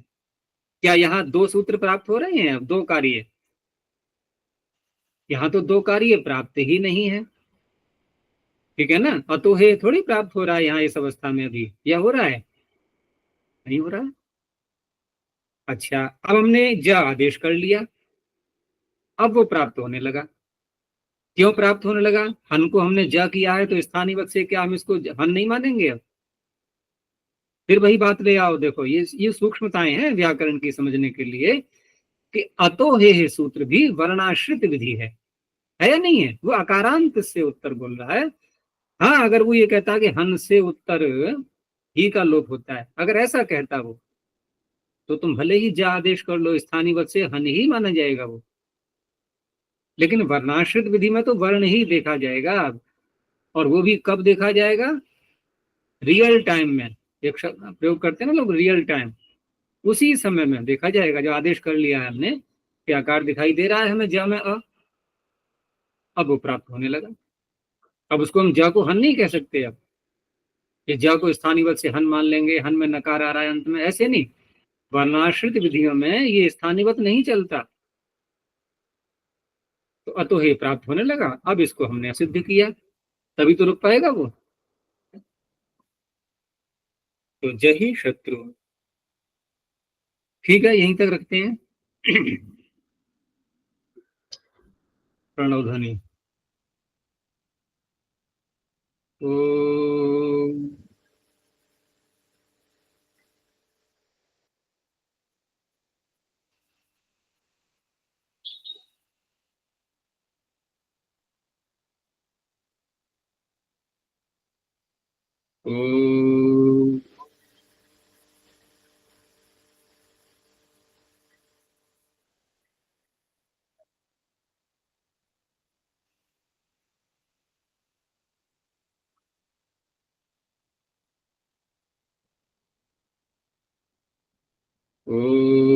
क्या यहाँ दो सूत्र प्राप्त हो रहे हैं, दो कार्य? यहाँ तो दो कार्य प्राप्त ही नहीं है, ठीक है ना। अतो है थोड़ी प्राप्त हो रहा है यहाँ इस अवस्था में, अभी यह हो रहा है, नहीं हो रहा है। अच्छा, अब हमने ज आदेश कर लिया, अब वो प्राप्त होने लगा। क्यों प्राप्त होने लगा? हन को हमने ज किया है, तो स्थानीय वत से क्या हम इसको हन नहीं मानेंगे? अब फिर वही बात ले आओ, देखो ये सूक्ष्मताएं हैं व्याकरण की समझने के लिए, कि अतो हे सूत्र भी वर्णाश्रित विधि है या नहीं है? वो अकारांत से उत्तर बोल रहा है। हाँ, अगर वो ये कहता कि हन से उत्तर ही का लोप होता है, अगर ऐसा कहता वो, तो तुम भले ही जा आदेश कर लो, स्थानीय वत से हन ही माना जाएगा वो। लेकिन वर्णाश्रित विधि में तो वर्ण ही देखा जाएगा, और वो भी कब देखा जाएगा? रियल टाइम में। एक शब्द प्रयोग करते हैं ना लोग, रियल टाइम, उसी समय में देखा जाएगा। जो आदेश कर लिया है हमने कि आकार दिखाई दे रहा है हमें ज में अ, अब वो प्राप्त होने लगा। अब उसको हम ज को हन नहीं कह सकते, अब ये ज को स्थानीय वत से हन मान लेंगे, हन में नकार आ रहा है अंत में, ऐसे नहीं। वर्णाश्रित विधियों में ये स्थानीय वत नहीं चलता। तो अतो हे प्राप्त होने लगा, अब इसको हमने असिद्ध किया, तभी तो रुक पाएगा वो। तो जही शत्रु, ठीक है, यहीं तक रखते हैं। प्रणव ध्वनि। ओम। ओम। ओम।